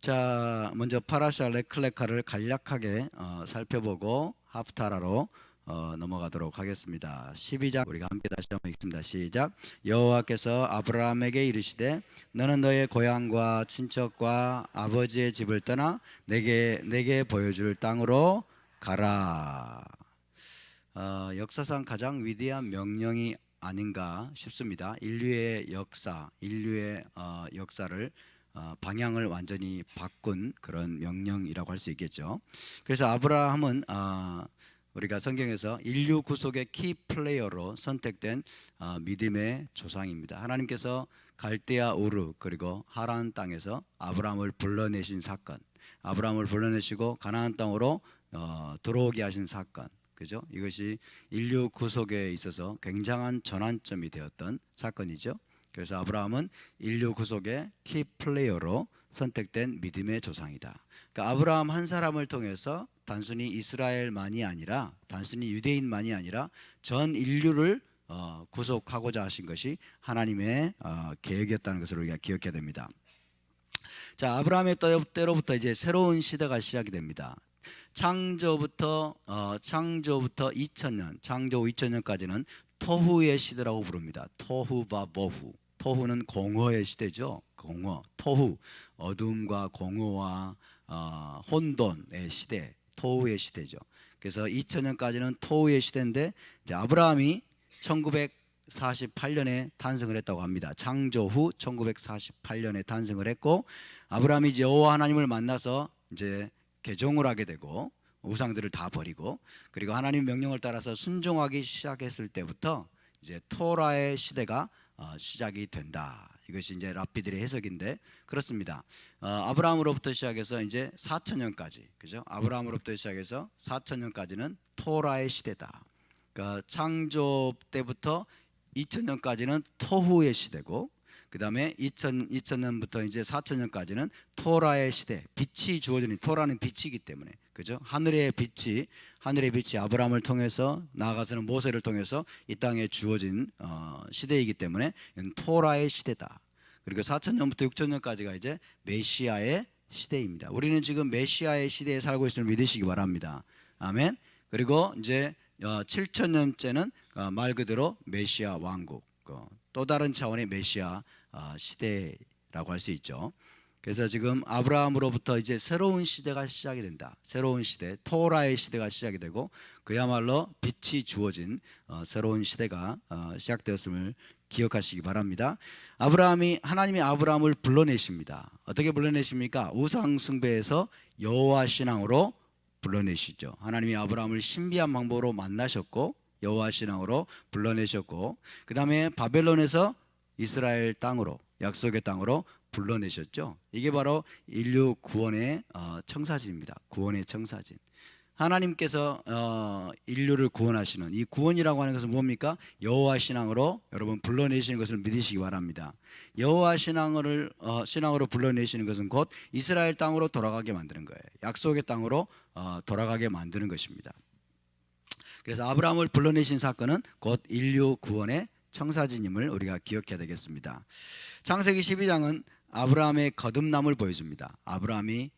자, 먼저 파라샤 레클레카를 간략하게 살펴보고 하프타라로 넘어가도록 하겠습니다. 12장 우리가 함께 다시 한번 읽습니다. 시작. 여호와께서 아브라함에게 이르시되 너는 너의 고향과 친척과 아버지의 집을 떠나 내게 보여줄 땅으로 가라. 역사상 가장 위대한 명령이 아닌가 싶습니다. 인류의 역사를 방향을 완전히 바꾼 그런 명령이라고 할 수 있겠죠. 그래서 아브라함은 우리가 성경에서 인류 구속의 키 플레이어로 선택된 믿음의 조상입니다. 하나님께서 갈대아 우르 그리고 하란 땅에서 아브라함을 불러내신 사건, 아브라함을 불러내시고 가나안 땅으로 들어오게 하신 사건, 그죠? 이것이 인류 구속에 있어서 굉장한 전환점이 되었던 사건이죠. 그래서 아브라함은 인류 구속의 키 플레이어로 선택된 믿음의 조상이다. 그러니까 아브라함 한 사람을 통해서 단순히 이스라엘만이 아니라, 단순히 유대인만이 아니라 전 인류를 구속하고자 하신 것이 하나님의 계획이었다는 것을 우리가 기억해야 됩니다. 자, 아브라함의 때로부터 이제 새로운 시대가 시작이 됩니다. 창조부터 2000년, 창조 2000년까지는 토후의 시대라고 부릅니다. 토후바보후. 토후는 공허의 시대죠. 공허, 토후, 어둠과 공허와 혼돈의 시대, 토후의 시대죠. 그래서 2000년까지는 토후의 시대인데 이제 아브라함이 1948년에 탄생을 했다고 합니다. 창조 후 1948년에 탄생을 했고, 아브라함이 이제 여호와 하나님을 만나서 이제 개종을 하게 되고 우상들을 다 버리고, 그리고 하나님 명령을 따라서 순종하기 시작했을 때부터 이제 토라의 시대가 시작이 된다. 이것이 이제 랍비들의 해석인데 그렇습니다. 아브라함으로부터 시작해서 이제 4000년까지, 그죠? 아브라함으로부터 시작해서 4000년까지는 토라의 시대다. 그러니까 창조 때부터 2000년까지는 토후의 시대고, 그 다음에 2000년부터 이제 4000년까지는 토라의 시대, 빛이 주어지는, 토라는 빛이기 때문에, 그죠? 하늘의 빛이 아브라함을 통해서 나아가서는 모세를 통해서 이 땅에 주어진 시대이기 때문에 이건 토라의 시대다. 그리고 4000년부터 6000년까지가 이제 메시아의 시대입니다. 우리는 지금 메시아의 시대에 살고 있음을 믿으시기 바랍니다. 아멘. 그리고 이제 7000년째는 말 그대로 메시아 왕국, 또 다른 차원의 메시아 시대라고 할 수 있죠. 그래서 지금 아브라함으로부터 이제 새로운 시대가 시작이 된다. 새로운 시대, 토라의 시대가 시작이 되고, 그야말로 빛이 주어진 새로운 시대가 시작되었음을 기억하시기 바랍니다. 하나님이 아브라함을 불러내십니다. 어떻게 불러내십니까? 우상 숭배에서 여호와 신앙으로 불러내시죠. 하나님이 아브라함을 신비한 방법으로 만나셨고 여호와 신앙으로 불러내셨고, 그 다음에 바벨론에서 이스라엘 땅으로, 약속의 땅으로 불러내셨죠. 이게 바로 인류 구원의 청사진입니다. 구원의 청사진. 하나님께서 인류를 구원하시는 이 구원이라고 하는 것은 뭡니까? 여호와 신앙으로 여러분 불러내시는 것을 믿으시기 바랍니다. 여호와 신앙으로 불러내시는 것은 곧 이스라엘 땅으로 돌아가게 만드는 거예요. 약속의 땅으로 돌아가게 만드는 것입니다. 그래서 아브라함을 불러내신 사건은 곧 인류 구원의 청사진임을 우리가 기억해야 되겠습니다. 창세기 12장은 아브라함의 거듭남을 보여줍니다. 아브라함이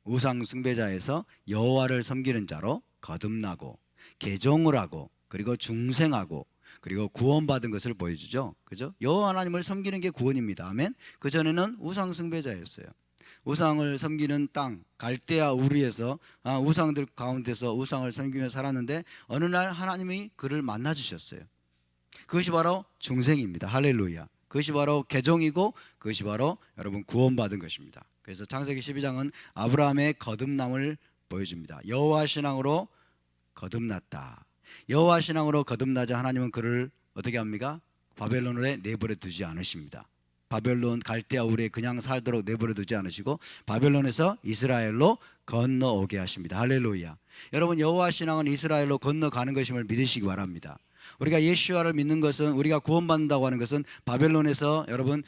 우상 숭배자에서 여호와를 섬기는 자로 거듭나고 개종을 하고 그리고 중생하고 그리고 구원받은 것을 보여주죠. 그죠? 여호와 하나님을 섬기는 게 구원입니다. 아멘. 그 전에는 우상 숭배자였어요. 우상을 섬기는 땅 갈대아 우르에서 우상들 가운데서 우상을 섬기며 살았는데 어느 날 하나님이 그를 만나 주셨어요. 그것이 바로 중생입니다. 할렐루야. 그것이 바로 개종이고 그것이 바로 여러분 구원받은 것입니다. 그래서 창세기 12장은 아브라함의 거듭남을 보여줍니다. 여호와 신앙으로 거듭났다. 여호와 신앙으로 거듭나자 하나님은 그를 어떻게 합니까? 바벨론에 내버려 두지 않으십니다. 바벨론 갈대아 우르에 그냥 살도록 내버려 두지 않으시고 바벨론에서 이스라엘로 건너오게 하십니다. 할렐루야. 여러분, 여호와 신앙은 이스라엘로 건너가는 것임을 믿으시기 바랍니다. 우리가 예수와를 믿는 것은, 우리가 구원받는다고 하는 것은 바벨론에서 여러분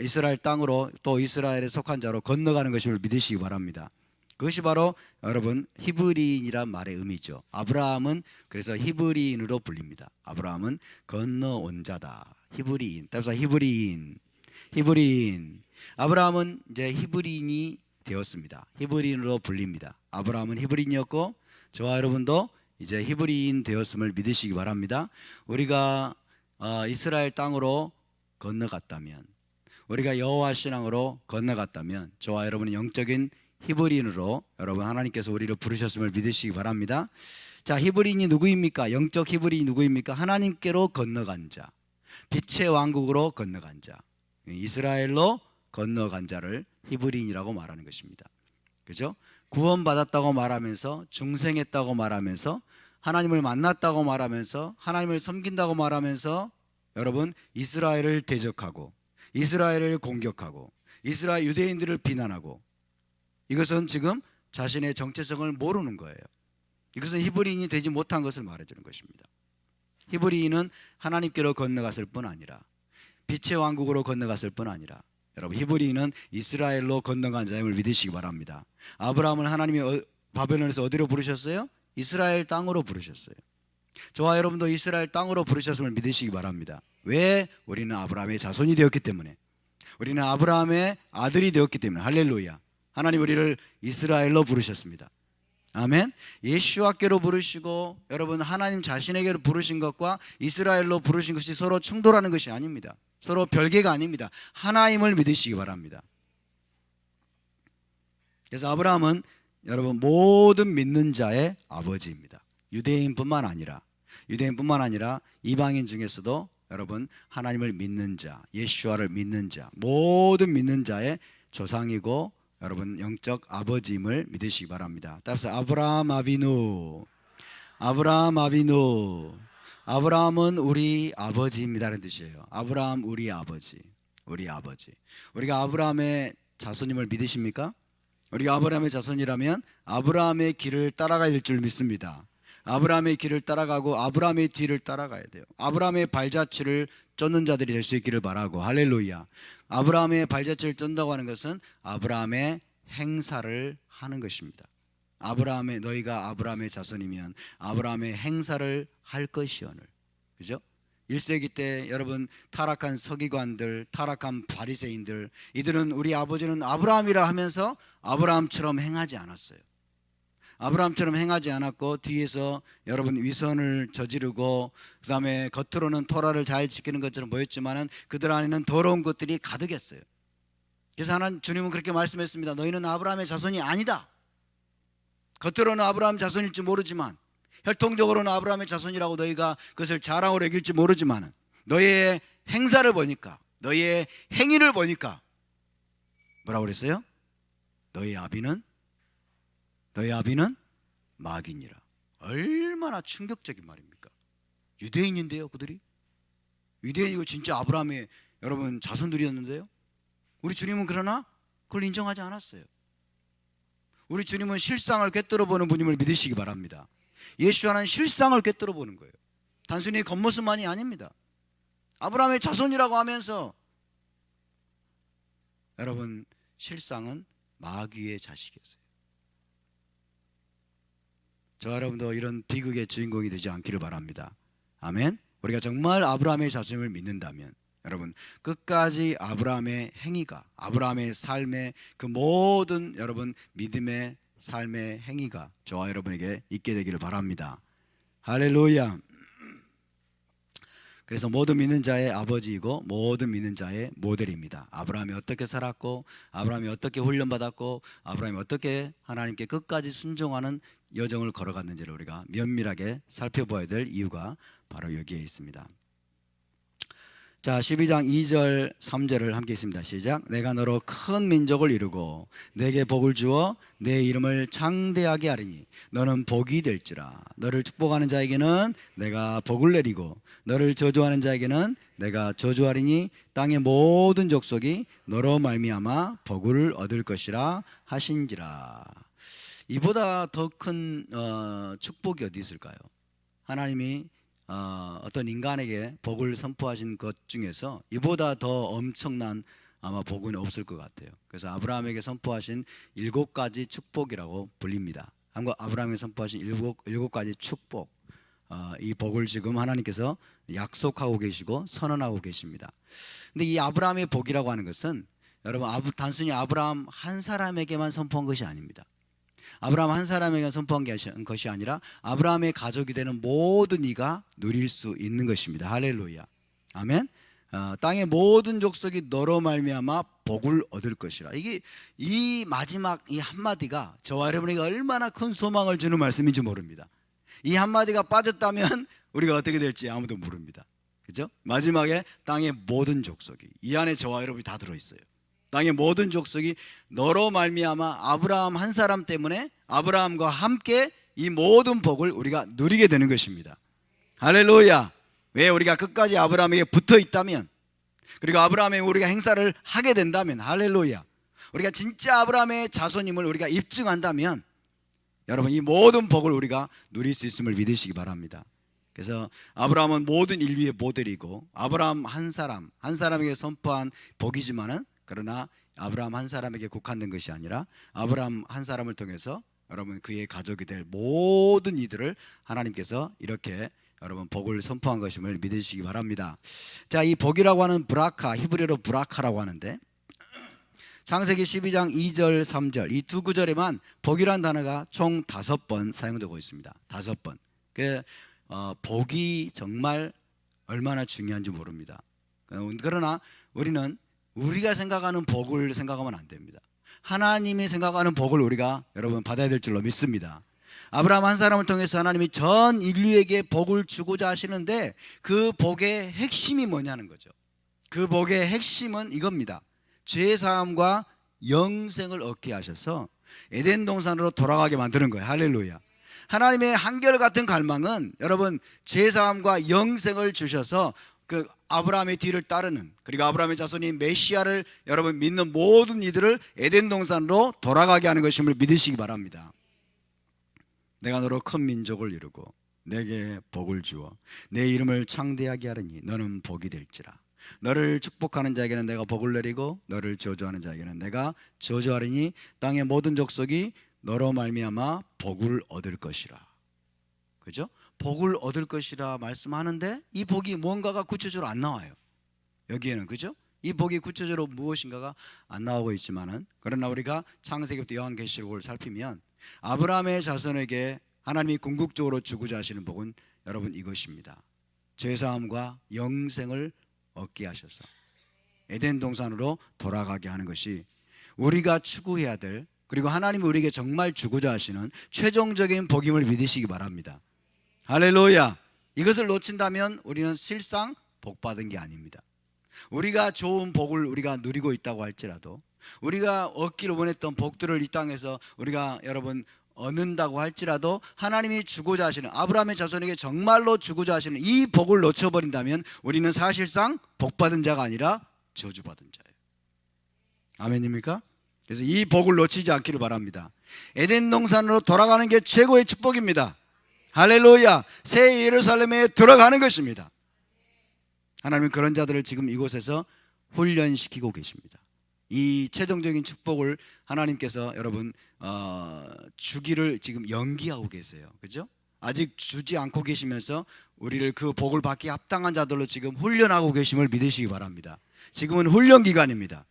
이스라엘 땅으로, 또 이스라엘에 속한 자로 건너가는 것임을 믿으시기 바랍니다. 그것이 바로 여러분 히브리인이란 말의 의미죠. 아브라함은 그래서 히브리인으로 불립니다. 아브라함은 건너온 자다. 히브리인. 따라서 히브리인. 아브라함은 이제 히브리인이 되었습니다. 히브리인으로 불립니다. 아브라함은 히브리인이었고 저와 여러분도 이제 히브리인 되었음을 믿으시기 바랍니다. 우리가 이스라엘 땅으로 건너갔다면, 우리가 여호와 신앙으로 건너갔다면 저와 여러분은 영적인 히브리인으로 여러분 하나님께서 우리를 부르셨음을 믿으시기 바랍니다. 자, 히브리인이 누구입니까? 영적 히브리인이 누구입니까? 하나님께로 건너간 자, 빛의 왕국으로 건너간 자, 이스라엘로 건너간 자를 히브리인이라고 말하는 것입니다. 그죠? 구원받았다고 말하면서, 중생했다고 말하면서, 하나님을 만났다고 말하면서, 하나님을 섬긴다고 말하면서 여러분 이스라엘을 대적하고 이스라엘을 공격하고 이스라엘 유대인들을 비난하고, 이것은 지금 자신의 정체성을 모르는 거예요. 이것은 히브리인이 되지 못한 것을 말해주는 것입니다. 히브리인은 하나님께로 건너갔을 뿐 아니라, 빛의 왕국으로 건너갔을 뿐 아니라, 여러분 히브리인은 이스라엘로 건너간 자임을 믿으시기 바랍니다. 아브라함을 하나님이 바벨론에서 어디로 부르셨어요? 이스라엘 땅으로 부르셨어요. 저와 여러분도 이스라엘 땅으로 부르셨음을 믿으시기 바랍니다. 왜? 우리는 아브라함의 자손이 되었기 때문에, 우리는 아브라함의 아들이 되었기 때문에. 할렐루야. 하나님 우리를 이스라엘로 부르셨습니다. 아멘. 예수와께로 부르시고 여러분 하나님 자신에게로 부르신 것과 이스라엘로 부르신 것이 서로 충돌하는 것이 아닙니다. 서로 별개가 아닙니다. 하나임을 믿으시기 바랍니다. 그래서 아브라함은 여러분 모든 믿는 자의 아버지입니다. 유대인뿐만 아니라 이방인 중에서도 여러분 하나님을 믿는 자, 예수와를 믿는 자, 모든 믿는 자의 조상이고 여러분 영적 아버지임을 믿으시기 바랍니다. 따라서 아브라함 아비누, 아브라함 아비누, 아브라함은 우리 아버지입니다라는 뜻이에요. 아브라함 우리 아버지, 우리 아버지. 우리가 아브라함의 자손임을 믿으십니까? 우리가 아브라함의 자손이라면 아브라함의 길을 따라가야 될 줄 믿습니다. 아브라함의 길을 따라가고 아브라함의 뒤를 따라가야 돼요. 아브라함의 발자취를 쫓는 자들이 될 수 있기를 바라고. 할렐루야. 아브라함의 발자취를 쫓는다고 하는 것은 아브라함의 행사를 하는 것입니다. 너희가 아브라함의 자손이면 아브라함의 행사를 할 것이오늘. 그죠? 1세기 때 여러분 타락한 서기관들, 타락한 바리새인들, 이들은 우리 아버지는 아브라함이라 하면서 아브라함처럼 행하지 않았어요. 아브라함처럼 행하지 않았고 뒤에서 여러분 위선을 저지르고 그 다음에 겉으로는 토라를 잘 지키는 것처럼 보였지만은 그들 안에는 더러운 것들이 가득했어요. 그래서 하나님 주님은 그렇게 말씀했습니다. 너희는 아브라함의 자손이 아니다. 겉으로는 아브라함 자손일지 모르지만, 혈통적으로는 아브라함의 자손이라고 너희가 그것을 자랑으로 여길지 모르지만, 너희의 행사를 보니까, 너희의 행위를 보니까 뭐라고 그랬어요? 너희 아비는 마귀니라. 얼마나 충격적인 말입니까? 유대인인데요, 그들이. 유대인이고 진짜 아브라함의 여러분 자손들이었는데요. 우리 주님은 그러나 그걸 인정하지 않았어요. 우리 주님은 실상을 꿰뚫어 보는 분임을 믿으시기 바랍니다. 예수와는 실상을 꿰뚫어 보는 거예요. 단순히 겉모습만이 아닙니다. 아브라함의 자손이라고 하면서 여러분 실상은 마귀의 자식이었어요. 저 여러분도 이런 비극의 주인공이 되지 않기를 바랍니다. 아멘. 우리가 정말 아브라함의 자손을 믿는다면 여러분 끝까지 아브라함의 행위가, 아브라함의 삶의 그 모든 여러분 믿음의 삶의 행위가 저와 여러분에게 있게 되기를 바랍니다. 할렐루야. 그래서 모든 믿는 자의 아버지이고 모든 믿는 자의 모델입니다. 아브라함이 어떻게 살았고, 아브라함이 어떻게 훈련받았고, 아브라함이 어떻게 하나님께 끝까지 순종하는 여정을 걸어갔는지를 우리가 면밀하게 살펴봐야 될 이유가 바로 여기에 있습니다. 자, 12장 2절 3절을 함께 있습니다. 시작. 내가 너로 큰 민족을 이루고 내게 복을 주어 내 이름을 창대하게 하리니 너는 복이 될지라. 너를 축복하는 자에게는 내가 복을 내리고 너를 저주하는 자에게는 내가 저주하리니 땅의 모든 족속이 너로 말미암아 복을 얻을 것이라 하신지라. 이보다 더 큰 축복이 어디 있을까요? 하나님이 어떤 인간에게 복을 선포하신 것 중에서 이보다 더 엄청난 아마 복은 없을 것 같아요. 그래서 아브라함에게 선포하신 7가지 축복이라고 불립니다. 아브라함에게 선포하신 7가지 축복, 이 복을 지금 하나님께서 약속하고 계시고 선언하고 계십니다. 근데 이 아브라함의 복이라고 하는 것은 여러분 단순히 아브라함 한 사람에게만 선포한 것이 아닙니다. 아브라함 한 사람에게 선포한 것이 아니라 아브라함의 가족이 되는 모든 이가 누릴 수 있는 것입니다. 할렐루야. 아멘. 땅의 모든 족속이 너로 말미암아 복을 얻을 것이라. 이게 이 마지막 이 한마디가 저와 여러분에게 얼마나 큰 소망을 주는 말씀인지 모릅니다. 이 한마디가 빠졌다면 우리가 어떻게 될지 아무도 모릅니다. 그죠? 마지막에 땅의 모든 족속이, 이 안에 저와 여러분이 다 들어있어요. 땅의 모든 족속이 너로 말미암아 아브라함 한 사람 때문에 아브라함과 함께 이 모든 복을 우리가 누리게 되는 것입니다. 할렐루야. 왜? 우리가 끝까지 아브라함에게 붙어 있다면, 그리고 아브라함에 우리가 행사를 하게 된다면, 할렐루야, 우리가 진짜 아브라함의 자손임을 우리가 입증한다면 여러분 이 모든 복을 우리가 누릴 수 있음을 믿으시기 바랍니다. 그래서 아브라함은 모든 인류의 모델이고 아브라함 한 사람에게 선포한 복이지만은, 그러나 아브라함 한 사람에게 국한된 것이 아니라 아브라함 한 사람을 통해서 여러분 그의 가족이 될 모든 이들을 하나님께서 이렇게 여러분 복을 선포한 것임을 믿으시기 바랍니다. 자, 이 복이라고 하는 브라카, 히브리어로 브라카라고 하는데 창세기 12장 2절 3절 이 두 구절에만 복이란 단어가 총 5번 사용되고 있습니다. 5번. 복이 정말 얼마나 중요한지 모릅니다. 그러나 우리는 우리가 생각하는 복을 생각하면 안 됩니다. 하나님이 생각하는 복을 우리가 여러분 받아야 될 줄로 믿습니다. 아브라함 한 사람을 통해서 하나님이 전 인류에게 복을 주고자 하시는데 그 복의 핵심이 뭐냐는 거죠. 그 복의 핵심은 이겁니다. 죄사함과 영생을 얻게 하셔서 에덴 동산으로 돌아가게 만드는 거예요. 할렐루야. 하나님의 한결같은 갈망은 여러분 죄사함과 영생을 주셔서 그 아브라함의 뒤를 따르는, 그리고 아브라함의 자손인 메시아를 여러분 믿는 모든 이들을 에덴 동산으로 돌아가게 하는 것임을 믿으시기 바랍니다. 내가 너로 큰 민족을 이루고 내게 복을 주어 내 이름을 창대하게 하리니 너는 복이 될지라. 너를 축복하는 자에게는 내가 복을 내리고 너를 저주하는 자에게는 내가 저주하리니 땅의 모든 족속이 너로 말미암아 복을 얻을 것이라. 그죠? 복을 얻을 것이라 말씀하는데 이 복이 뭔가가 구체적으로 안 나와요. 여기에는. 그죠? 이 복이 구체적으로 무엇인가가 안 나오고 있지만은, 그러나 우리가 창세기부터 요한계시록을 살피면 아브라함의 자손에게 하나님이 궁극적으로 주고자 하시는 복은 여러분 이것입니다. 죄사함과 영생을 얻게 하셔서 에덴 동산으로 돌아가게 하는 것이 우리가 추구해야 될, 그리고 하나님이 우리에게 정말 주고자 하시는 최종적인 복임을 믿으시기 바랍니다. 할렐루야. 이것을 놓친다면 우리는 실상 복받은 게 아닙니다. 우리가 좋은 복을 우리가 누리고 있다고 할지라도, 우리가 얻기를 원했던 복들을 이 땅에서 우리가 여러분 얻는다고 할지라도, 하나님이 주고자 하시는, 아브라함의 자손에게 정말로 주고자 하시는 이 복을 놓쳐버린다면 우리는 사실상 복받은 자가 아니라 저주받은 자예요. 아멘입니까? 그래서 이 복을 놓치지 않기를 바랍니다. 에덴 동산으로 돌아가는 게 최고의 축복입니다. 할렐루야. 새 예루살렘에 들어가는 것입니다. 하나님은 그런 자들을 지금 이곳에서 훈련시키고 계십니다. 이 최종적인 축복을 하나님께서 여러분 주기를 지금 연기하고 계세요. 그죠? 아직 주지 않고 계시면서 우리를 그 복을 받기 합당한 자들로 지금 훈련하고 계심을 믿으시기 바랍니다. 지금은 훈련 기간입니다.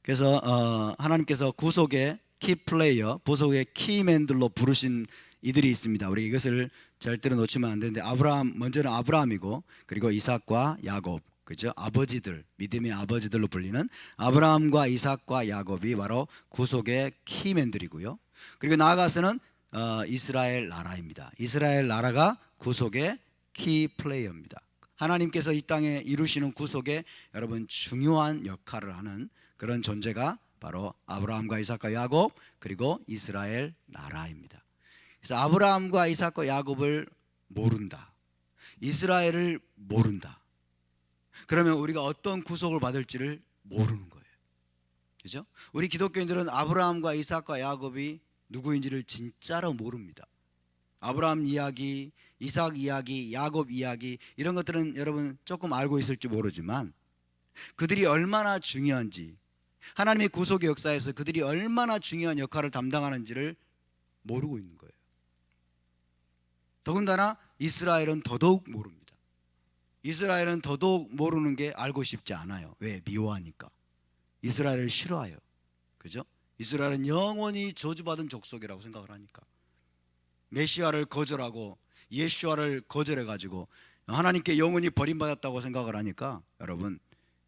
그래서 하나님께서 구속의 키플레이어, 구속의 키맨들로 부르신 이들이 있습니다. 우리 이것을 절대로 놓치면 안 되는데, 먼저는 아브라함이고, 그리고 이삭과 야곱, 그죠? 아버지들, 믿음의 아버지들로 불리는 아브라함과 이삭과 야곱이 바로 구속의 키맨들이고요. 그리고 나아가서는 이스라엘 나라입니다. 이스라엘 나라가 구속의 키플레이어입니다. 하나님께서 이 땅에 이루시는 구속에 여러분 중요한 역할을 하는 그런 존재가 바로 아브라함과 이삭과 야곱, 그리고 이스라엘 나라입니다. 그래서 아브라함과 이삭과 야곱을 모른다, 이스라엘을 모른다, 그러면 우리가 어떤 구속을 받을지를 모르는 거예요. 그죠? 우리 기독교인들은 아브라함과 이삭과 야곱이 누구인지를 진짜로 모릅니다. 아브라함 이야기, 이삭 이야기, 야곱 이야기, 이런 것들은 여러분 조금 알고 있을지 모르지만 그들이 얼마나 중요한지, 하나님의 구속의 역사에서 그들이 얼마나 중요한 역할을 담당하는지를 모르고 있는 거예요. 더군다나 이스라엘은 더더욱 모릅니다. 이스라엘은 더더욱 모르는 게 알고 싶지 않아요. 왜? 미워하니까. 이스라엘을 싫어해요. 그죠? 이스라엘은 영원히 저주받은 족속이라고 생각을 하니까. 메시아를 거절하고 예수아를 거절해가지고 하나님께 영원히 버림받았다고 생각을 하니까 여러분,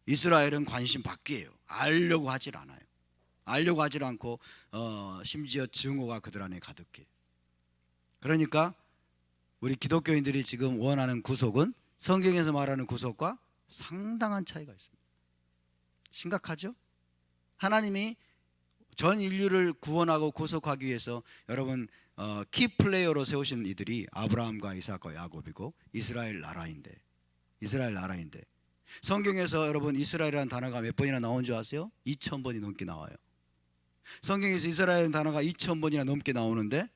이스라엘은 관심 밖이에요. 알려고 하질 않아요. 알려고 하질 않고 심지어 증오가 그들 안에 가득해요. 그러니까 우리 기독교인들이 지금 원하는 구속은 성경에서 말하는 구속과 상당한 차이가 있습니다. 심각하죠? 하나님이 전 인류를 구원하고 구속하기 위해서 여러분 키플레이어로 세우신 이들이 아브라함과 이삭과 야곱이고 이스라엘 나라인데 성경에서 여러분 이스라엘이라는 단어가 몇 번이나 나온 줄 아세요? 2000번이 넘게 나와요. 성경에서 이스라엘이라는 단어가 2000번이나 넘게 나오는데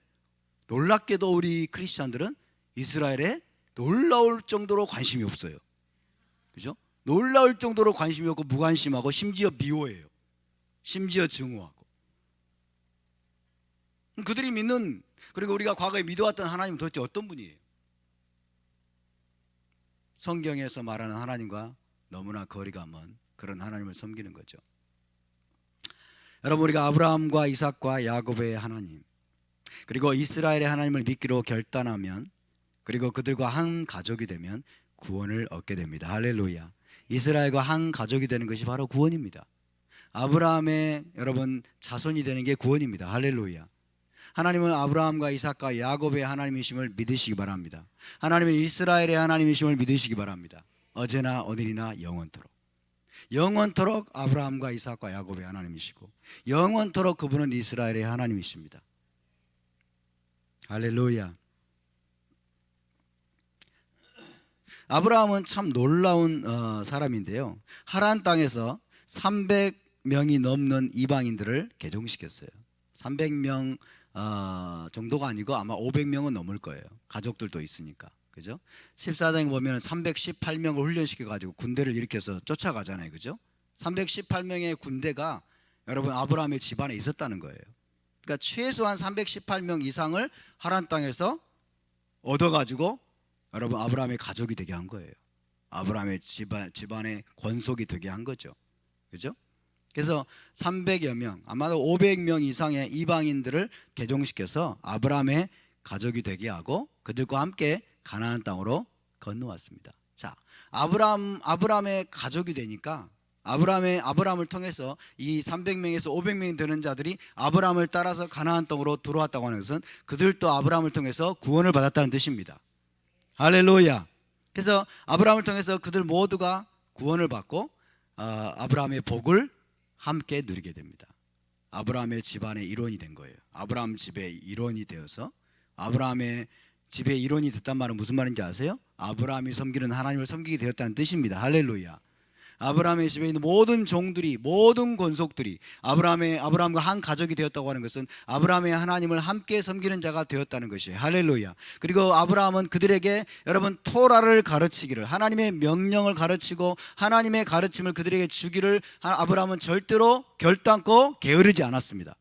놀랍게도 우리 크리스찬들은 이스라엘에 놀라울 정도로 관심이 없어요. 그죠? 놀라울 정도로 관심이 없고 무관심하고 심지어 미워해요. 심지어 증오하고. 그들이 믿는, 그리고 우리가 과거에 믿어왔던 하나님은 도대체 어떤 분이에요? 성경에서 말하는 하나님과 너무나 거리가 먼 그런 하나님을 섬기는 거죠. 여러분, 우리가 아브라함과 이삭과 야곱의 하나님, 그리고 이스라엘의 하나님을 믿기로 결단하면, 그리고 그들과 한 가족이 되면 구원을 얻게 됩니다. 할렐루야. 이스라엘과 한 가족이 되는 것이 바로 구원입니다. 아브라함의 여러분 자손이 되는 게 구원입니다. 할렐루야. 하나님은 아브라함과 이삭과 야곱의 하나님이심을 믿으시기 바랍니다. 하나님은 이스라엘의 하나님이심을 믿으시기 바랍니다. 어제나 오늘이나 영원토록. 영원토록 아브라함과 이삭과 야곱의 하나님이시고 영원토록 그분은 이스라엘의 하나님이십니다. 할렐루야. 아브라함은 참 놀라운 사람인데요. 하란 땅에서 300명이 넘는 이방인들을 개종시켰어요. 300명 정도가 아니고 아마 500명은 넘을 거예요. 가족들도 있으니까. 그죠? 14장에 보면 318명을 훈련시켜가지고 군대를 일으켜서 쫓아가잖아요. 그죠? 318명의 군대가 여러분 아브라함의 집안에 있었다는 거예요. 그러니까 최소한 318명 이상을 하란 땅에서 얻어가지고 여러분 아브라함의 가족이 되게 한 거예요. 아브라함의 집안의 권속이 되게 한 거죠. 그죠? 그래서 300여 명, 아마도 500명 이상의 이방인들을 개종시켜서 아브라함의 가족이 되게 하고 그들과 함께 가나안 땅으로 건너왔습니다. 자, 아브라함의 가족이 되니까 아브라함을 통해서 이 300명에서 500명이 되는 자들이 아브라함을 따라서 가나안 땅으로 들어왔다고 하는 것은 그들도 아브라함을 통해서 구원을 받았다는 뜻입니다. 할렐루야. 그래서 아브라함을 통해서 그들 모두가 구원을 받고 아브라함의 복을 함께 누리게 됩니다. 아브라함의 집안의 일원이 된 거예요. 아브라함 집의 일원이 되어서 아브라함의 집의 일원이 됐단 말은 무슨 말인지 아세요? 아브라함이 섬기는 하나님을 섬기게 되었다는 뜻입니다. 할렐루야. 아브라함의 집에 있는 모든 종들이, 모든 권속들이 아브라함과 한 가족이 되었다고 하는 것은 아브라함의 하나님을 함께 섬기는 자가 되었다는 것이에요. 할렐루야. 그리고 아브라함은 그들에게 여러분 토라를 가르치기를, 하나님의 명령을 가르치고 하나님의 가르침을 그들에게 주기를 아브라함은 절대로 결단코 게으르지 않았습니다.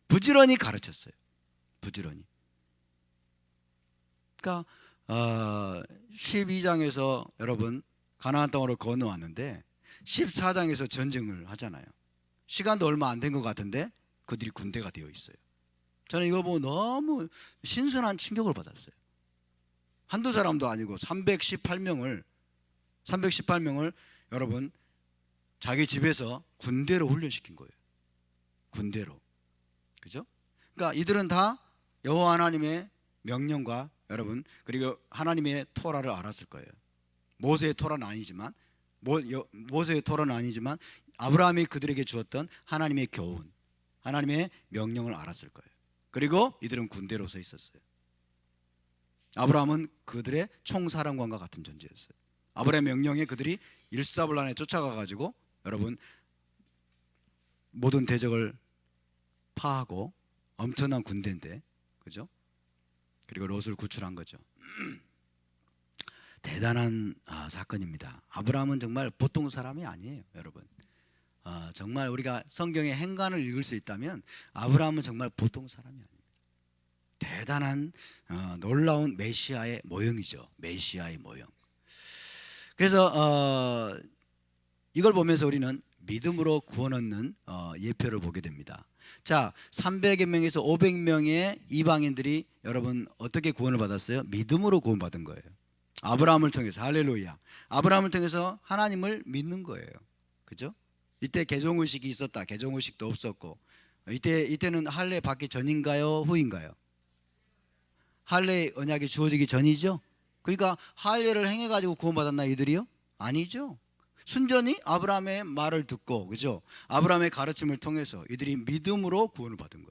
부지런히 가르쳤어요. 부지런히. 그러니까 12장에서 여러분 가나안 땅으로 건너왔는데 14장에서 전쟁을 하잖아요. 시간도 얼마 안 된 것 같은데 그들이 군대가 되어 있어요. 저는 이걸 보고 너무 신선한 충격을 받았어요. 한두 사람도 아니고 318명을 여러분 자기 집에서 군대로 훈련시킨 거예요. 군대로. 그죠? 그러니까 이들은 다 여호와 하나님의 명령과 여러분 그리고 하나님의 토라를 알았을 거예요. 모세의 토라는 아니지만 아브라함이 그들에게 주었던 하나님의 교훈, 하나님의 명령을 알았을 거예요. 그리고 이들은 군대로 서 있었어요. 아브라함은 그들의 총사령관과 같은 존재였어요. 아브라함의 명령에 그들이 일사불란에 쫓아가가지고 여러분 모든 대적을 파하고 엄청난 군대인데, 그죠? 그리고 롯을 구출한 거죠. 대단한 사건입니다. 아브라함은 정말 보통 사람이 아니에요, 여러분. 정말 우리가 성경의 행간을 읽을 수 있다면 아브라함은 정말 보통 사람이 아닙니다. 대단한 놀라운 메시아의 모형이죠. 메시아의 모형. 그래서 이걸 보면서 우리는 믿음으로 구원 얻는 예표를 보게 됩니다. 자, 300여 명에서 500명의 이방인들이 여러분 어떻게 구원을 받았어요? 믿음으로 구원받은 거예요. 아브라함을 통해서. 할렐루야. 아브라함을 통해서 하나님을 믿는 거예요. 그죠? 이때 개종의식이 있었다. 개종의식도 없었고, 이때는 할례 받기 전인가요? 후인가요? 할례 언약이 주어지기 전이죠. 그러니까 할례를 행해가지고 구원받았나 이들이요? 아니죠. 순전히 아브라함의 말을 듣고, 그죠? 아브라함의 가르침을 통해서 이들이 믿음으로 구원을 받은 거예요.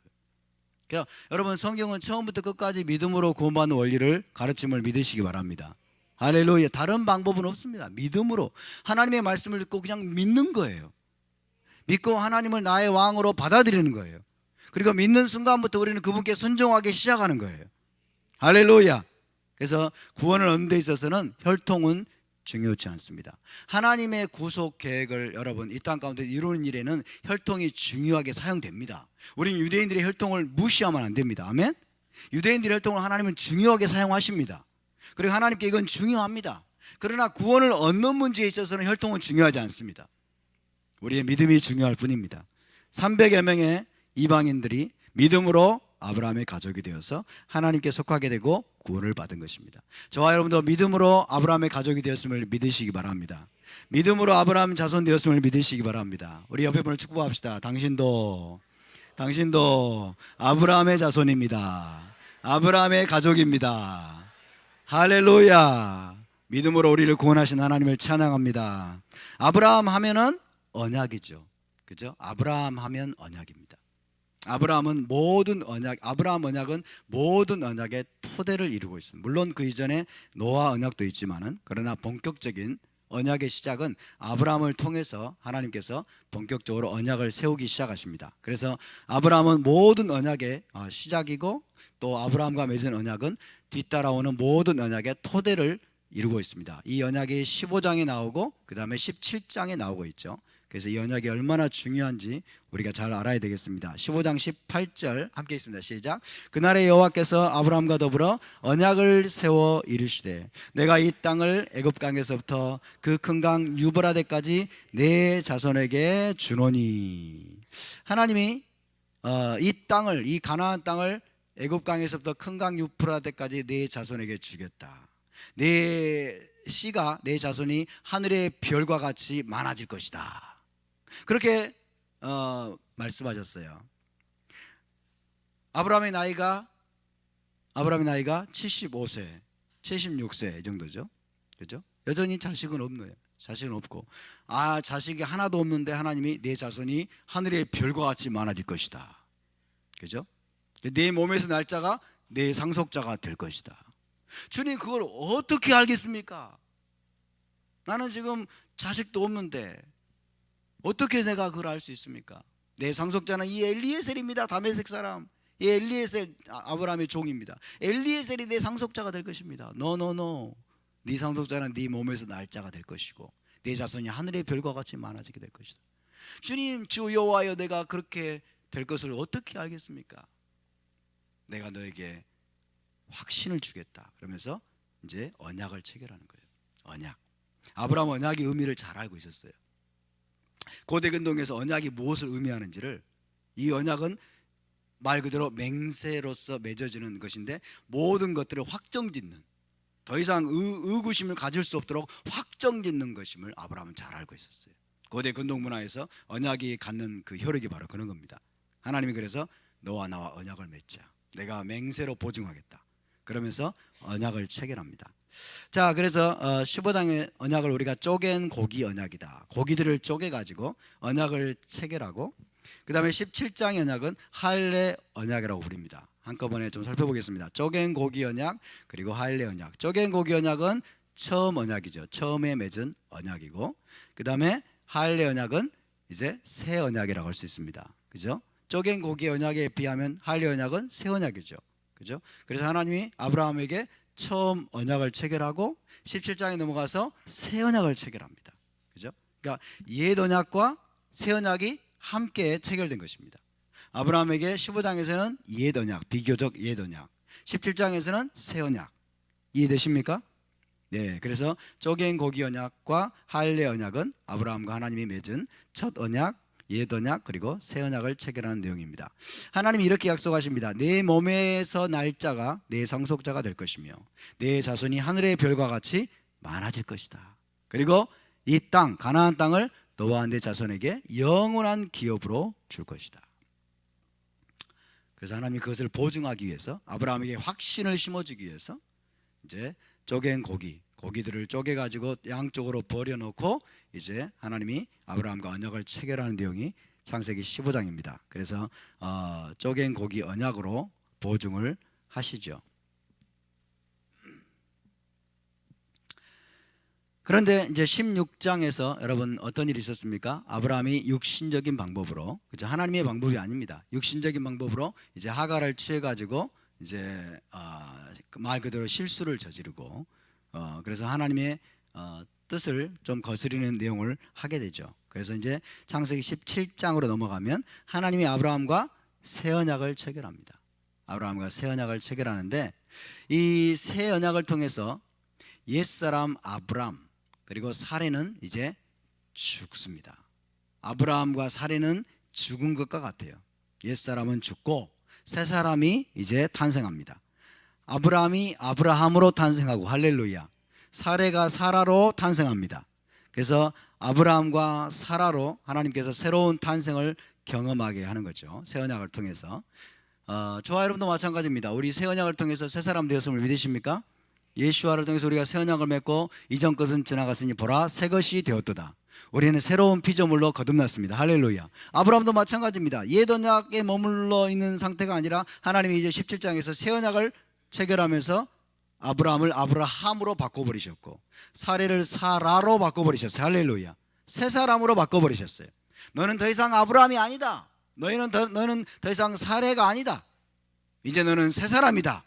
그러니까 여러분, 성경은 처음부터 끝까지 믿음으로 구원받는 원리를, 가르침을 믿으시기 바랍니다. 할렐루야. 다른 방법은 없습니다. 믿음으로 하나님의 말씀을 듣고 그냥 믿는 거예요. 믿고 하나님을 나의 왕으로 받아들이는 거예요. 그리고 믿는 순간부터 우리는 그분께 순종하기 시작하는 거예요. 할렐루야. 그래서 구원을 얻는 데 있어서는 혈통은 중요치 않습니다. 하나님의 구속 계획을 여러분 이 땅 가운데 이루는 일에는 혈통이 중요하게 사용됩니다. 우린 유대인들의 혈통을 무시하면 안 됩니다. 아멘. 유대인들의 혈통을 하나님은 중요하게 사용하십니다. 그리고 하나님께 이건 중요합니다. 그러나 구원을 얻는 문제에 있어서는 혈통은 중요하지 않습니다. 우리의 믿음이 중요할 뿐입니다. 300여 명의 이방인들이 믿음으로 아브라함의 가족이 되어서 하나님께 속하게 되고 구원을 받은 것입니다. 저와 여러분도 믿음으로 아브라함의 가족이 되었음을 믿으시기 바랍니다. 믿음으로 아브라함 자손 되었음을 믿으시기 바랍니다. 우리 옆에 분을 축복합시다. 당신도 아브라함의 자손입니다. 아브라함의 가족입니다. 할렐루야. 믿음으로 우리를 구원하신 하나님을 찬양합니다. 아브라함 하면은 언약이죠. 그죠? 아브라함 하면 언약입니다. 아브라함은 아브라함 언약은 모든 언약의 토대를 이루고 있습니다. 물론 그 이전에 노아 언약도 있지만은, 그러나 본격적인 언약의 시작은 아브라함을 통해서 하나님께서 본격적으로 언약을 세우기 시작하십니다. 그래서 아브라함은 모든 언약의 시작이고, 또 아브라함과 맺은 언약은 뒤따라오는 모든 언약의 토대를 이루고 있습니다. 이 언약이 15장에 나오고 그 다음에 17장에 나오고 있죠. 그래서 이 언약이 얼마나 중요한지 우리가 잘 알아야 되겠습니다. 15장 18절 함께 있습니다. 시작. 그날에 여호와께서 아브라함과 더불어 언약을 세워 이르시되 내가 이 땅을 애굽 강에서부터 그 큰 강 유브라데까지 내 자손에게 주노니. 하나님이 이 땅을, 이 가나안 땅을 애굽 강에서부터 큰 강 유브라데까지 내 자손에게 주겠다. 내 씨가, 내 자손이 하늘의 별과 같이 많아질 것이다. 그렇게 말씀하셨어요. 아브라함의 나이가 75세, 76세 이 정도죠. 그죠? 여전히 자식은 없네요. 자식은 없고, 자식이 하나도 없는데 하나님이 내 자손이 하늘의 별과 같이 많아질 것이다. 그죠? 내 몸에서 날 자가 내 상속자가 될 것이다. 주님, 그걸 어떻게 알겠습니까? 나는 지금 자식도 없는데 어떻게 내가 그걸 알 수 있습니까? 내 상속자는 이 엘리에셀입니다. 다메섹 사람. 이 엘리에셀, 아브라함의 종입니다. 엘리에셀이 내 상속자가 될 것입니다. 노. 네 상속자는 네 몸에서 날 자가 될 것이고 내 자손이 하늘의 별과 같이 많아지게 될 것이다. 주님, 주 여호와여, 내가 그렇게 될 것을 어떻게 알겠습니까? 내가 너에게 확신을 주겠다. 그러면서 이제 언약을 체결하는 거예요. 언약. 아브라함 언약의 의미를 잘 알고 있었어요. 고대 근동에서 언약이 무엇을 의미하는지를, 이 언약은 말 그대로 맹세로서 맺어지는 것인데 모든 것들을 확정짓는, 더 이상 의구심을 가질 수 없도록 확정짓는 것임을 아브라함은 잘 알고 있었어요. 고대 근동 문화에서 언약이 갖는 그 효력이 바로 그런 겁니다. 하나님이 그래서 너와 나와 언약을 맺자. 내가 맹세로 보증하겠다. 그러면서 언약을 체결합니다. 자, 그래서 15장의 언약을 우리가 쪼갠 고기 언약이다. 고기들을 쪼개가지고 언약을 체결하고, 그 다음에 17장의 언약은 할례 언약이라고 부릅니다. 한꺼번에 좀 살펴보겠습니다. 쪼갠 고기 언약, 그리고 할례 언약. 쪼갠 고기 언약은 처음 언약이죠. 처음에 맺은 언약이고, 그 다음에 할례 언약은 이제 새 언약이라고 할 수 있습니다. 그죠? 쪼갠 고기 언약에 비하면 할례 언약은 새 언약이죠. 그죠? 그래서 하나님이 아브라함에게 처음 언약을 체결하고 17장에 넘어가서 새 언약을 체결합니다. 그죠? 그러니까 옛 언약과 새 언약이 함께 체결된 것입니다. 아브라함에게 15장에서는 옛 언약, 비교적 옛 언약, 17장에서는 새 언약. 이해되십니까? 네, 그래서 쪼갠 고기 언약과 할례 언약은 아브라함과 하나님이 맺은 첫 언약, 옛 언약 그리고 새 언약을 체결하는 내용입니다. 하나님이 이렇게 약속하십니다. 내 몸에서 날 자가 내 상속자가 될 것이며 내 자손이 하늘의 별과 같이 많아질 것이다. 그리고 이 땅, 가나안 땅을 너와 내 자손에게 영원한 기업으로 줄 것이다. 그래서 하나님이 그것을 보증하기 위해서 아브라함에게 확신을 심어주기 위해서 이제 쪼갠 고기들을 쪼개 가지고 양쪽으로 버려놓고 이제 하나님이 아브라함과 언약을 체결하는 내용이 창세기 15장입니다. 그래서 쪼갠 고기 언약으로 보증을 하시죠. 그런데 이제 16장에서 여러분 어떤 일이 있었습니까? 아브라함이 육신적인 방법으로, 그죠? 하나님의 방법이 아닙니다. 육신적인 방법으로 이제 하갈을 취해 가지고 이제 말 그대로 실수를 저지르고 그래서 하나님의 뜻을 좀 거스리는 내용을 하게 되죠. 그래서 이제 창세기 17장으로 넘어가면 하나님이 아브라함과 새 언약을 체결합니다. 아브라함과 새 언약을 체결하는데 이 새 언약을 통해서 옛사람 아브람 그리고 사례는 이제 죽습니다. 아브라함과 사례는 죽은 것과 같아요. 옛사람은 죽고 새 사람이 이제 탄생합니다. 아브라함이 아브라함으로 탄생하고 할렐루야. 사례가 사라로 탄생합니다. 그래서 아브라함과 사라로 하나님께서 새로운 탄생을 경험하게 하는 거죠. 새 언약을 통해서. 저와 여러분도 마찬가지입니다. 우리 새 언약을 통해서 새 사람 되었음을 믿으십니까? 예수와를 통해서 우리가 새 언약을 맺고 이전 것은 지나갔으니 보라 새 것이 되었도다. 우리는 새로운 피조물로 거듭났습니다. 할렐루야. 아브라함도 마찬가지입니다. 옛 언약에 머물러 있는 상태가 아니라 하나님이 이제 17장에서 새 언약을 체결하면서 아브라함을 아브라함으로 바꿔버리셨고 사례를 사라로 바꿔버리셨어요. 할렐루야. 새 사람으로 바꿔버리셨어요. 너는 더 이상 아브라함이 아니다. 너는 더 이상 사례가 아니다. 이제 너는 새 사람이다.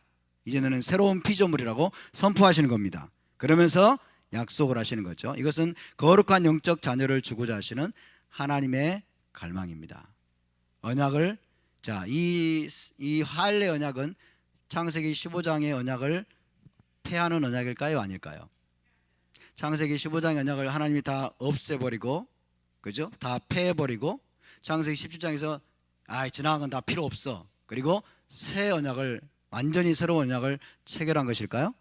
이제 너는 새로운 피조물이라고 선포하시는 겁니다. 그러면서 약속을 하시는 거죠. 이것은 거룩한 영적 자녀를 주고자 하시는 하나님의 갈망입니다. 언약을 이 할례 언약은 창세기 15장의 언약을 폐하는 언약일까요? 아닐까요? 창세기 15장의 언약을 하나님이 다 없애버리고 그죠? 다 폐해버리고 창세기 17장에서 지나간 건 다 필요 없어. 그리고 새 언약을 완전히 새로운 언약을 체결한 것일까요?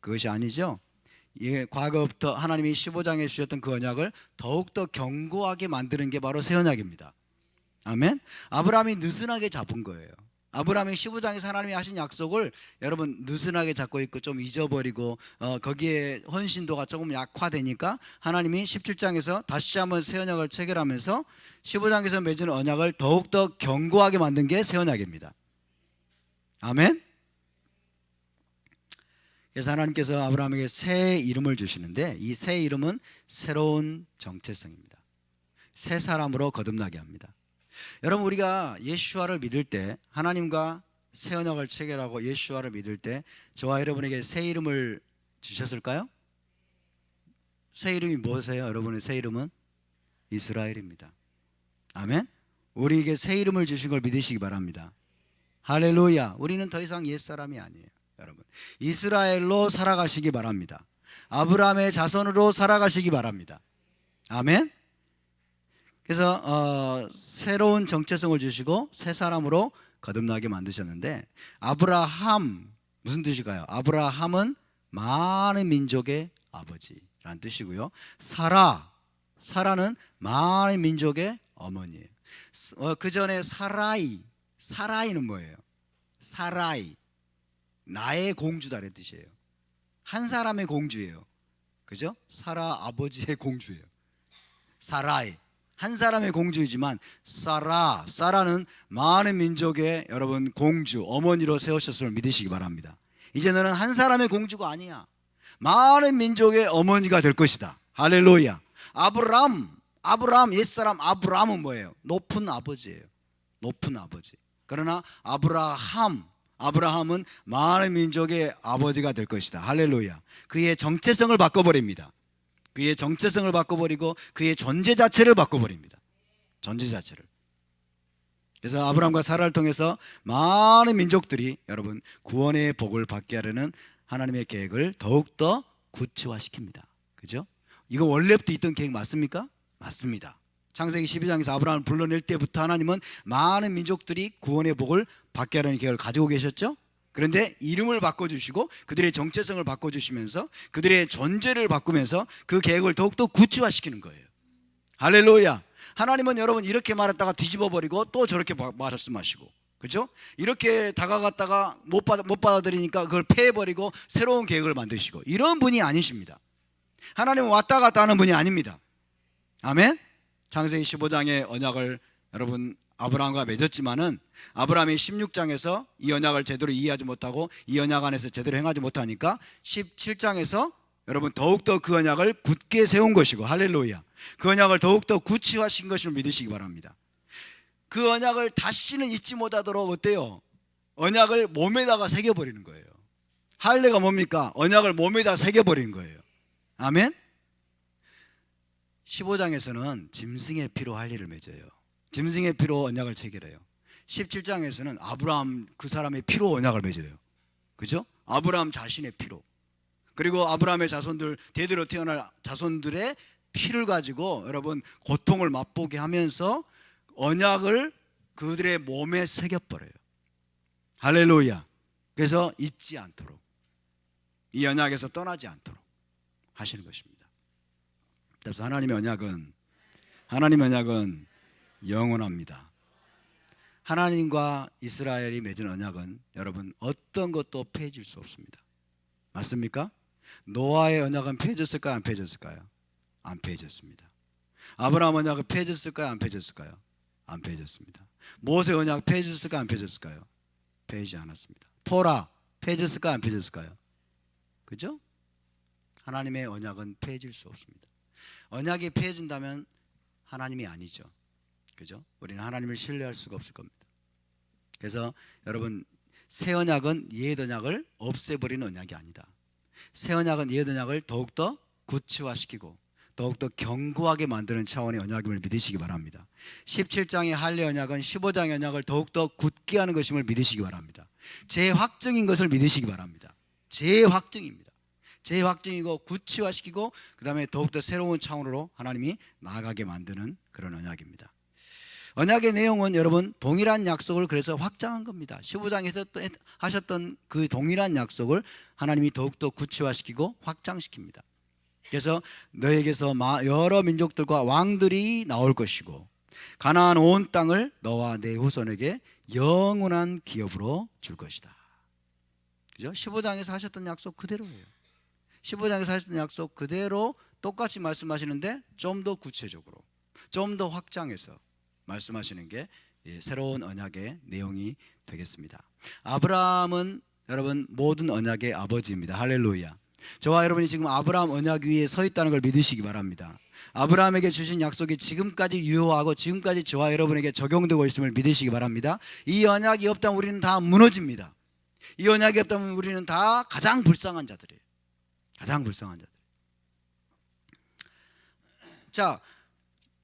그것이 아니죠. 예, 과거부터 하나님이 15장에 주셨던 그 언약을 더욱더 견고하게 만드는 게 바로 새 언약입니다. 아멘. 아브라함이 느슨하게 잡은 거예요. 아브라함이 15장에서 하나님이 하신 약속을 여러분 느슨하게 잡고 있고 좀 잊어버리고 거기에 헌신도가 조금 약화되니까 하나님이 17장에서 다시 한번 새 언약을 체결하면서 15장에서 맺은 언약을 더욱더 견고하게 만든 게 새 언약입니다. 아멘. 그래서 하나님께서 아브라함에게 새 이름을 주시는데 이 새 이름은 새로운 정체성입니다. 새 사람으로 거듭나게 합니다. 여러분 우리가 예수와를 믿을 때 하나님과 새 언약을 체결하고 예수와를 믿을 때 저와 여러분에게 새 이름을 주셨을까요? 새 이름이 무엇이에요? 여러분의 새 이름은 이스라엘입니다. 아멘. 우리에게 새 이름을 주신 걸 믿으시기 바랍니다. 할렐루야. 우리는 더 이상 옛사람이 아니에요. 여러분 이스라엘로 살아가시기 바랍니다. 아브라함의 자손으로 살아가시기 바랍니다. 아멘. 그래서 새로운 정체성을 주시고 새 사람으로 거듭나게 만드셨는데 아브라함 무슨 뜻일까요? 아브라함은 많은 민족의 아버지라는 뜻이고요. 사라는 많은 민족의 어머니예요. 그 전에 사라이는 뭐예요? 사라이 나의 공주다라는 뜻이에요. 한 사람의 공주예요. 그죠? 사라 아버지의 공주예요. 사라이 한 사람의 공주이지만 사라는 많은 민족의 여러분 공주 어머니로 세우셨음을 믿으시기 바랍니다. 이제 너는 한 사람의 공주가 아니야. 많은 민족의 어머니가 될 것이다. 할렐루야. 아브라함 옛사람 아브라함은 뭐예요? 높은 아버지예요. 높은 아버지. 그러나 아브라함은 많은 민족의 아버지가 될 것이다. 할렐루야. 그의 정체성을 바꿔버립니다. 그의 정체성을 바꿔버리고 그의 존재 자체를 바꿔버립니다. 존재 자체를. 그래서 아브라함과 사라를 통해서 많은 민족들이 여러분 구원의 복을 받게 하려는 하나님의 계획을 더욱더 구체화시킵니다. 그죠? 이거 원래부터 있던 계획 맞습니까? 맞습니다. 창세기 12장에서 아브라함을 불러낼 때부터 하나님은 많은 민족들이 구원의 복을 받게 하려는 계획을 가지고 계셨죠. 그런데 이름을 바꿔주시고 그들의 정체성을 바꿔주시면서 그들의 존재를 바꾸면서 그 계획을 더욱더 구체화시키는 거예요. 할렐루야. 하나님은 여러분 이렇게 말했다가 뒤집어버리고 또 저렇게 말씀하시고, 그죠? 이렇게 다가갔다가 못 받아들이니까 그걸 패해버리고 새로운 계획을 만드시고, 이런 분이 아니십니다. 하나님은 왔다 갔다 하는 분이 아닙니다. 아멘. 창세기 15장의 언약을 여러분 아브라함과 맺었지만은 아브라함이 16장에서 이 언약을 제대로 이해하지 못하고 이 언약 안에서 제대로 행하지 못하니까 17장에서 여러분 더욱더 그 언약을 굳게 세운 것이고, 할렐루야, 그 언약을 더욱더 구체화시킨 것을 믿으시기 바랍니다. 그 언약을 다시는 잊지 못하도록 어때요? 언약을 몸에다가 새겨버리는 거예요. 할례가 뭡니까? 언약을 몸에다 새겨버리는 거예요. 아멘. 15장에서는 짐승의 피로 할례를 맺어요. 짐승의 피로 언약을 체결해요. 17장에서는 아브라함 그 사람의 피로 언약을 맺어요. 그죠? 아브라함 자신의 피로. 그리고 아브라함의 자손들, 대대로 태어날 자손들의 피를 가지고 여러분 고통을 맛보게 하면서 언약을 그들의 몸에 새겨버려요. 할렐루야. 그래서 잊지 않도록, 이 언약에서 떠나지 않도록 하시는 것입니다. 그래서 하나님의 언약은 영원합니다. 하나님과 이스라엘이 맺은 언약은 여러분 어떤 것도 폐해질 수 없습니다. 맞습니까? 노아의 언약은 폐해졌을까요? 안 폐해졌을까요? 안 폐해졌습니다. 아브라함 언약은 폐해졌을까요? 안 폐해졌을까요? 안 폐해졌습니다. 모세 언약 폐해졌을까요? 안 폐해졌을까요? 폐해지지 않았습니다. 토라 폐해졌을까요? 안 폐해졌을까요? 그죠? 하나님의 언약은 폐해질 수 없습니다. 언약이 폐해진다면 하나님이 아니죠. 그죠? 우리는 하나님을 신뢰할 수가 없을 겁니다. 그래서 여러분 새 언약은 옛 언약을 없애버리는 언약이 아니다. 새 언약은 옛 언약을 더욱더 구체화시키고 더욱더 견고하게 만드는 차원의 언약임을 믿으시기 바랍니다. 17장의 할례 언약은 15장의 언약을 더욱더 굳게 하는 것임을 믿으시기 바랍니다. 재확증인 것을 믿으시기 바랍니다. 재확증입니다. 재확증이고 구체화시키고 그 다음에 더욱더 새로운 차원으로 하나님이 나아가게 만드는 그런 언약입니다. 언약의 내용은 여러분 동일한 약속을 그래서 확장한 겁니다. 15장에서 하셨던 그 동일한 약속을 하나님이 더욱더 구체화시키고 확장시킵니다. 그래서 너에게서 여러 민족들과 왕들이 나올 것이고 가나안 온 땅을 너와 내 후손에게 영원한 기업으로 줄 것이다. 그죠? 15장에서 하셨던 약속 그대로예요. 15장에서 하셨던 약속 그대로 똑같이 말씀하시는데 좀 더 구체적으로, 좀 더 확장해서 말씀하시는 게 새로운 언약의 내용이 되겠습니다. 아브라함은 여러분 모든 언약의 아버지입니다. 할렐루야. 저와 여러분이 지금 아브라함 언약 위에 서 있다는 걸 믿으시기 바랍니다. 아브라함에게 주신 약속이 지금까지 유효하고 지금까지 저와 여러분에게 적용되고 있음을 믿으시기 바랍니다. 이 언약이 없다면 우리는 다 무너집니다. 이 언약이 없다면 우리는 다 가장 불쌍한 자들이에요. 가장 불쌍한 자들. 자,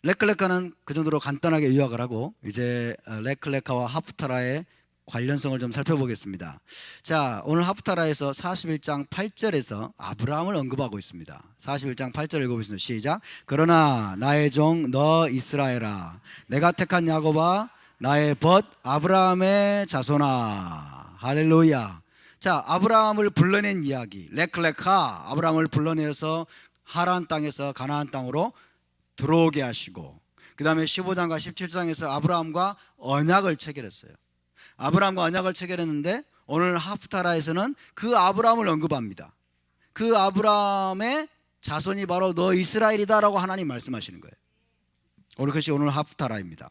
레클레카는 그 정도로 간단하게 요약을 하고 이제 레클레카와 하프타라의 관련성을 좀 살펴보겠습니다. 자, 오늘 하프타라에서 41장 8절에서 아브라함을 언급하고 있습니다. 41장 8절 읽어보겠습니다. 시작. 그러나 나의 종 너 이스라엘아, 내가 택한 야곱아, 나의 벗 아브라함의 자손아. 할렐루야. 자, 아브라함을 불러낸 이야기, 레클레카, 아브라함을 불러내서 하란 땅에서 가나안 땅으로 들어오게 하시고 그 다음에 15장과 17장에서 아브라함과 언약을 체결했어요. 아브라함과 언약을 체결했는데 오늘 하프타라에서는 그 아브라함을 언급합니다. 그 아브라함의 자손이 바로 너 이스라엘이다 라고 하나님 말씀하시는 거예요. 오늘 그것이 오늘 하프타라입니다.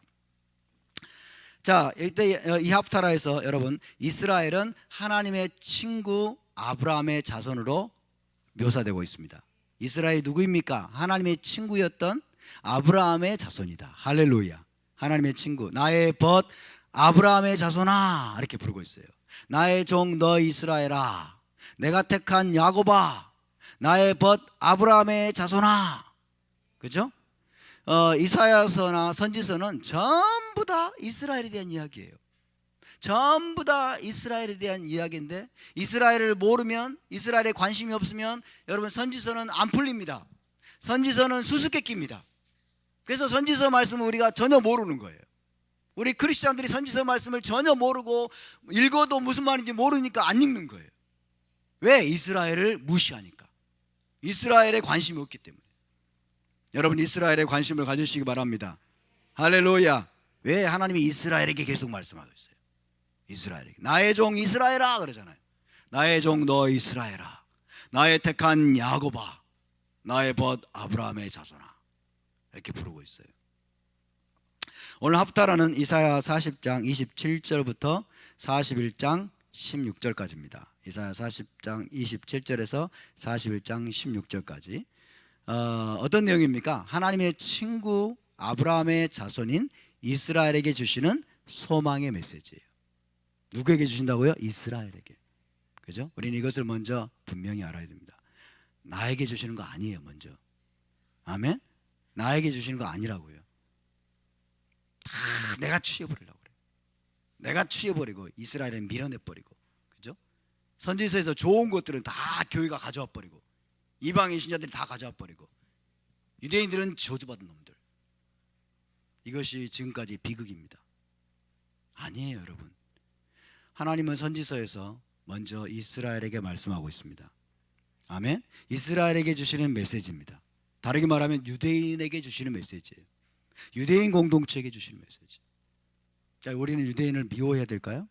자, 이때 이 하프타라에서 여러분 이스라엘은 하나님의 친구 아브라함의 자손으로 묘사되고 있습니다. 이스라엘이 누구입니까? 하나님의 친구였던 아브라함의 자손이다. 할렐루야. 하나님의 친구, 나의 벗 아브라함의 자손아, 이렇게 부르고 있어요. 나의 종 너 이스라엘아, 내가 택한 야곱아, 나의 벗 아브라함의 자손아. 그죠? 이사야서나 선지서는 전부 다 이스라엘에 대한 이야기예요. 전부 다 이스라엘에 대한 이야기인데, 이스라엘을 모르면, 이스라엘에 관심이 없으면 여러분 선지서는 안 풀립니다. 선지서는 수수께끼입니다. 그래서 선지서 말씀을 우리가 전혀 모르는 거예요. 우리 크리스찬들이 선지서 말씀을 전혀 모르고 읽어도 무슨 말인지 모르니까 안 읽는 거예요. 왜? 이스라엘을 무시하니까. 이스라엘에 관심이 없기 때문에. 여러분 이스라엘에 관심을 가지시기 바랍니다. 할렐루야. 왜? 하나님이 이스라엘에게 계속 말씀하고 있어요. 이스라엘에게. 나의 종 이스라엘아 그러잖아요. 나의 종 너 이스라엘아, 나의 택한 야곱아, 나의 벗 아브라함의 자손아, 이렇게 부르고 있어요. 오늘 하프타라는 이사야 40장 27절부터 41장 16절까지입니다. 이사야 40장 27절에서 41장 16절까지. 어떤 내용입니까? 하나님의 친구 아브라함의 자손인 이스라엘에게 주시는 소망의 메시지예요. 누구에게 주신다고요? 이스라엘에게. 그죠? 우리는 이것을 먼저 분명히 알아야 됩니다. 나에게 주시는 거 아니에요. 먼저. 아멘? 나에게 주시는 거 아니라고요. 다 내가 취해버리려고 그래요. 내가 취해버리고 이스라엘은 밀어내버리고, 그죠? 선지서에서 좋은 것들은 다 교회가 가져와 버리고, 이방인 신자들이 다 가져와 버리고, 유대인들은 저주받은 놈들. 이것이 지금까지 비극입니다. 아니에요, 여러분. 하나님은 선지서에서 먼저 이스라엘에게 말씀하고 있습니다. 아멘. 이스라엘에게 주시는 메시지입니다. 다르게 말하면 유대인에게 주시는 메시지예요. 유대인 공동체에게 주시는 메시지. 자, 우리는 유대인을 미워해야 될까요?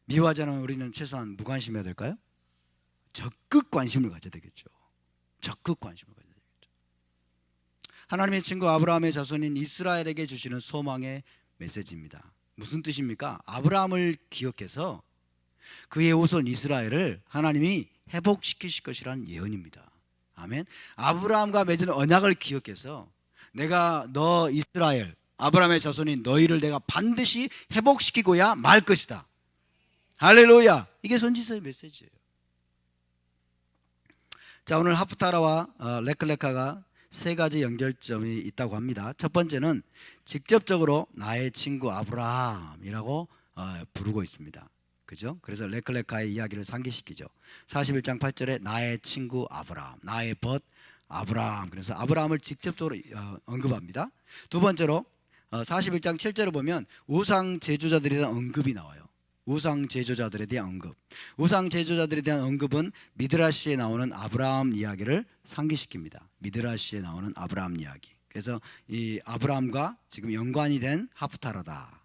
미워하지 않으면 우리는 최소한 무관심해야 될까요? 적극 관심을 가져야 되겠죠. 적극 관심을 가져야 되겠죠. 하나님의 친구 아브라함의 자손인 이스라엘에게 주시는 소망의 메시지입니다. 무슨 뜻입니까? 아브라함을 기억해서 그의 후손 이스라엘을 하나님이 회복시키실 것이라는 예언입니다. 아멘. 아브라함과 맺은 언약을 기억해서 내가 너 이스라엘 아브라함의 자손인 너희를 내가 반드시 회복시키고야 말 것이다. 할렐루야. 이게 선지서의 메시지예요. 자, 오늘 하프타라와 레클레카가 세 가지 연결점이 있다고 합니다. 첫 번째는 직접적으로 나의 친구 아브라함이라고 부르고 있습니다. 그죠? 그래서 레클레카의 이야기를 상기시키죠. 41장 8절에 나의 친구 아브라함, 나의 벗 아브라함. 그래서 아브라함을 직접적으로 언급합니다. 두 번째로 41장 7절을 보면 우상 제조자들에 대한 언급이 나와요. 우상 제조자들에 대한 언급. 우상 제조자들에 대한 언급은 미드라시에 나오는 아브라함 이야기를 상기시킵니다. 미드라시에 나오는 아브라함 이야기. 그래서 이 아브라함과 지금 연관이 된 하프타라다.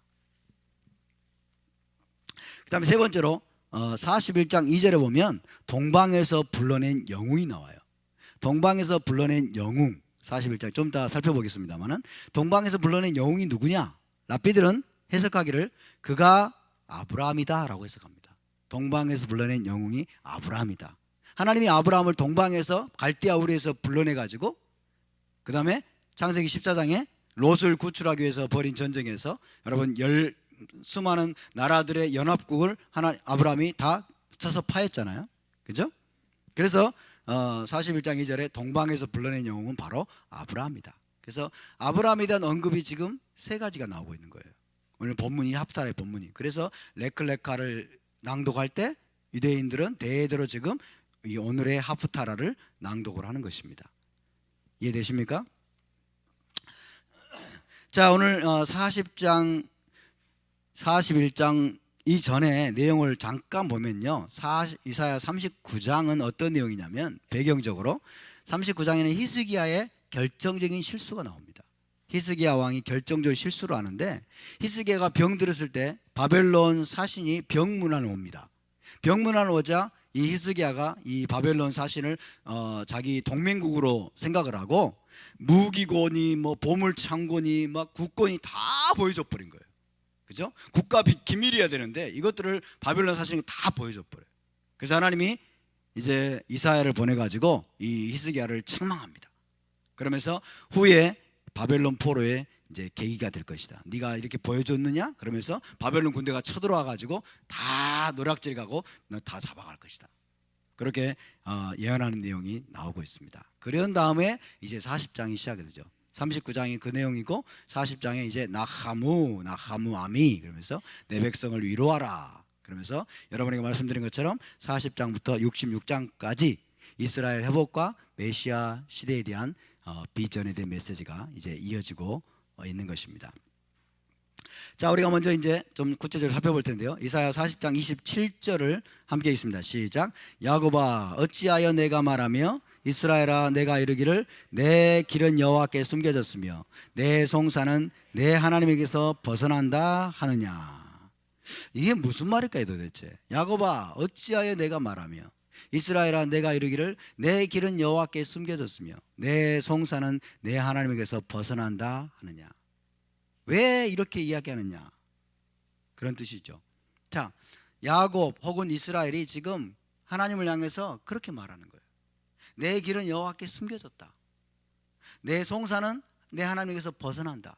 그 다음에 세 번째로 41장 2절에 보면 동방에서 불러낸 영웅이 나와요. 동방에서 불러낸 영웅. 41장 좀 이따 살펴보겠습니다만은 동방에서 불러낸 영웅이 누구냐? 랍비들은 해석하기를 그가 아브라함이다 라고 해석합니다. 동방에서 불러낸 영웅이 아브라함이다. 하나님이 아브라함을 동방에서 갈대아 우르에서 불러내 가지고 그 다음에 창세기 14장에 롯을 구출하기 위해서 벌인 전쟁에서 여러분 수많은 나라들의 연합국을 아브라함이 다 쳐서 파했잖아요. 그죠? 그래서 41장 2절에 동방에서 불러낸 영웅은 바로 아브라함이다. 그래서 아브라함에 대한 언급이 지금 세 가지가 나오고 있는 거예요. 오늘 본문이 하프타라의 본문이. 그래서 레클레카를 낭독할 때 유대인들은 대대로 지금 이 오늘의 하프타라를 낭독을 하는 것입니다. 이해되십니까? 자, 오늘 41장 이전에 내용을 잠깐 보면요, 이사야 39장은 어떤 내용이냐면 배경적으로 39장에는 히스기야의 결정적인 실수가 나옵니다. 히스기야 왕이 결정적으로 실수를 하는데 히스기야가 병들었을 때 바벨론 사신이 병문안을 옵니다. 병문안을 오자 이 히스기야가 이 바벨론 사신을 자기 동맹국으로 생각을 하고 무기고니 뭐 보물창고니 막 국권이 다 보여줘 버린 거예요. 그죠? 국가 기밀이어야 되는데 이것들을 바벨론 사신이 다 보여줘 버려요. 그래서 하나님이 이제 이사야를 보내가지고 이 히스기야를 책망합니다. 그러면서 후에 바벨론 포로의 이제 계기가 될 것이다. 네가 이렇게 보여줬느냐? 그러면서 바벨론 군대가 쳐들어와 가지고 다 노략질 가고 너 다 잡아갈 것이다. 그렇게 예언하는 내용이 나오고 있습니다. 그런 다음에 이제 40장이 시작이 되죠. 39장이 그 내용이고 40장에 이제 나하무 아미 그러면서 내 백성을 위로하라 그러면서 여러분에게 말씀드린 것처럼 40장부터 66장까지 이스라엘 회복과 메시아 시대에 대한 비전에 대한 메시지가 이제 이어지고 있는 것입니다. 자, 우리가 먼저 이제 좀 구체적으로 살펴볼 텐데요. 이사야 40장 27절을 함께 읽습니다. 시작. 야곱아 어찌하여 내가 말하며 이스라엘아 내가 이르기를 내 길은 여호와께 숨겨졌으며 내 송사는 내 하나님에게서 벗어난다 하느냐. 이게 무슨 말일까요 도대체? 야곱아 어찌하여 내가 말하며 이스라엘아 내가 이르기를 내 길은 여호와께 숨겨졌으며 내 송사는 내 하나님에게서 벗어난다 하느냐. 왜 이렇게 이야기하느냐 그런 뜻이죠. 자, 야곱 혹은 이스라엘이 지금 하나님을 향해서 그렇게 말하는 거예요. 내 길은 여호와께 숨겨졌다. 내 송사는 내 하나님에게서 벗어난다.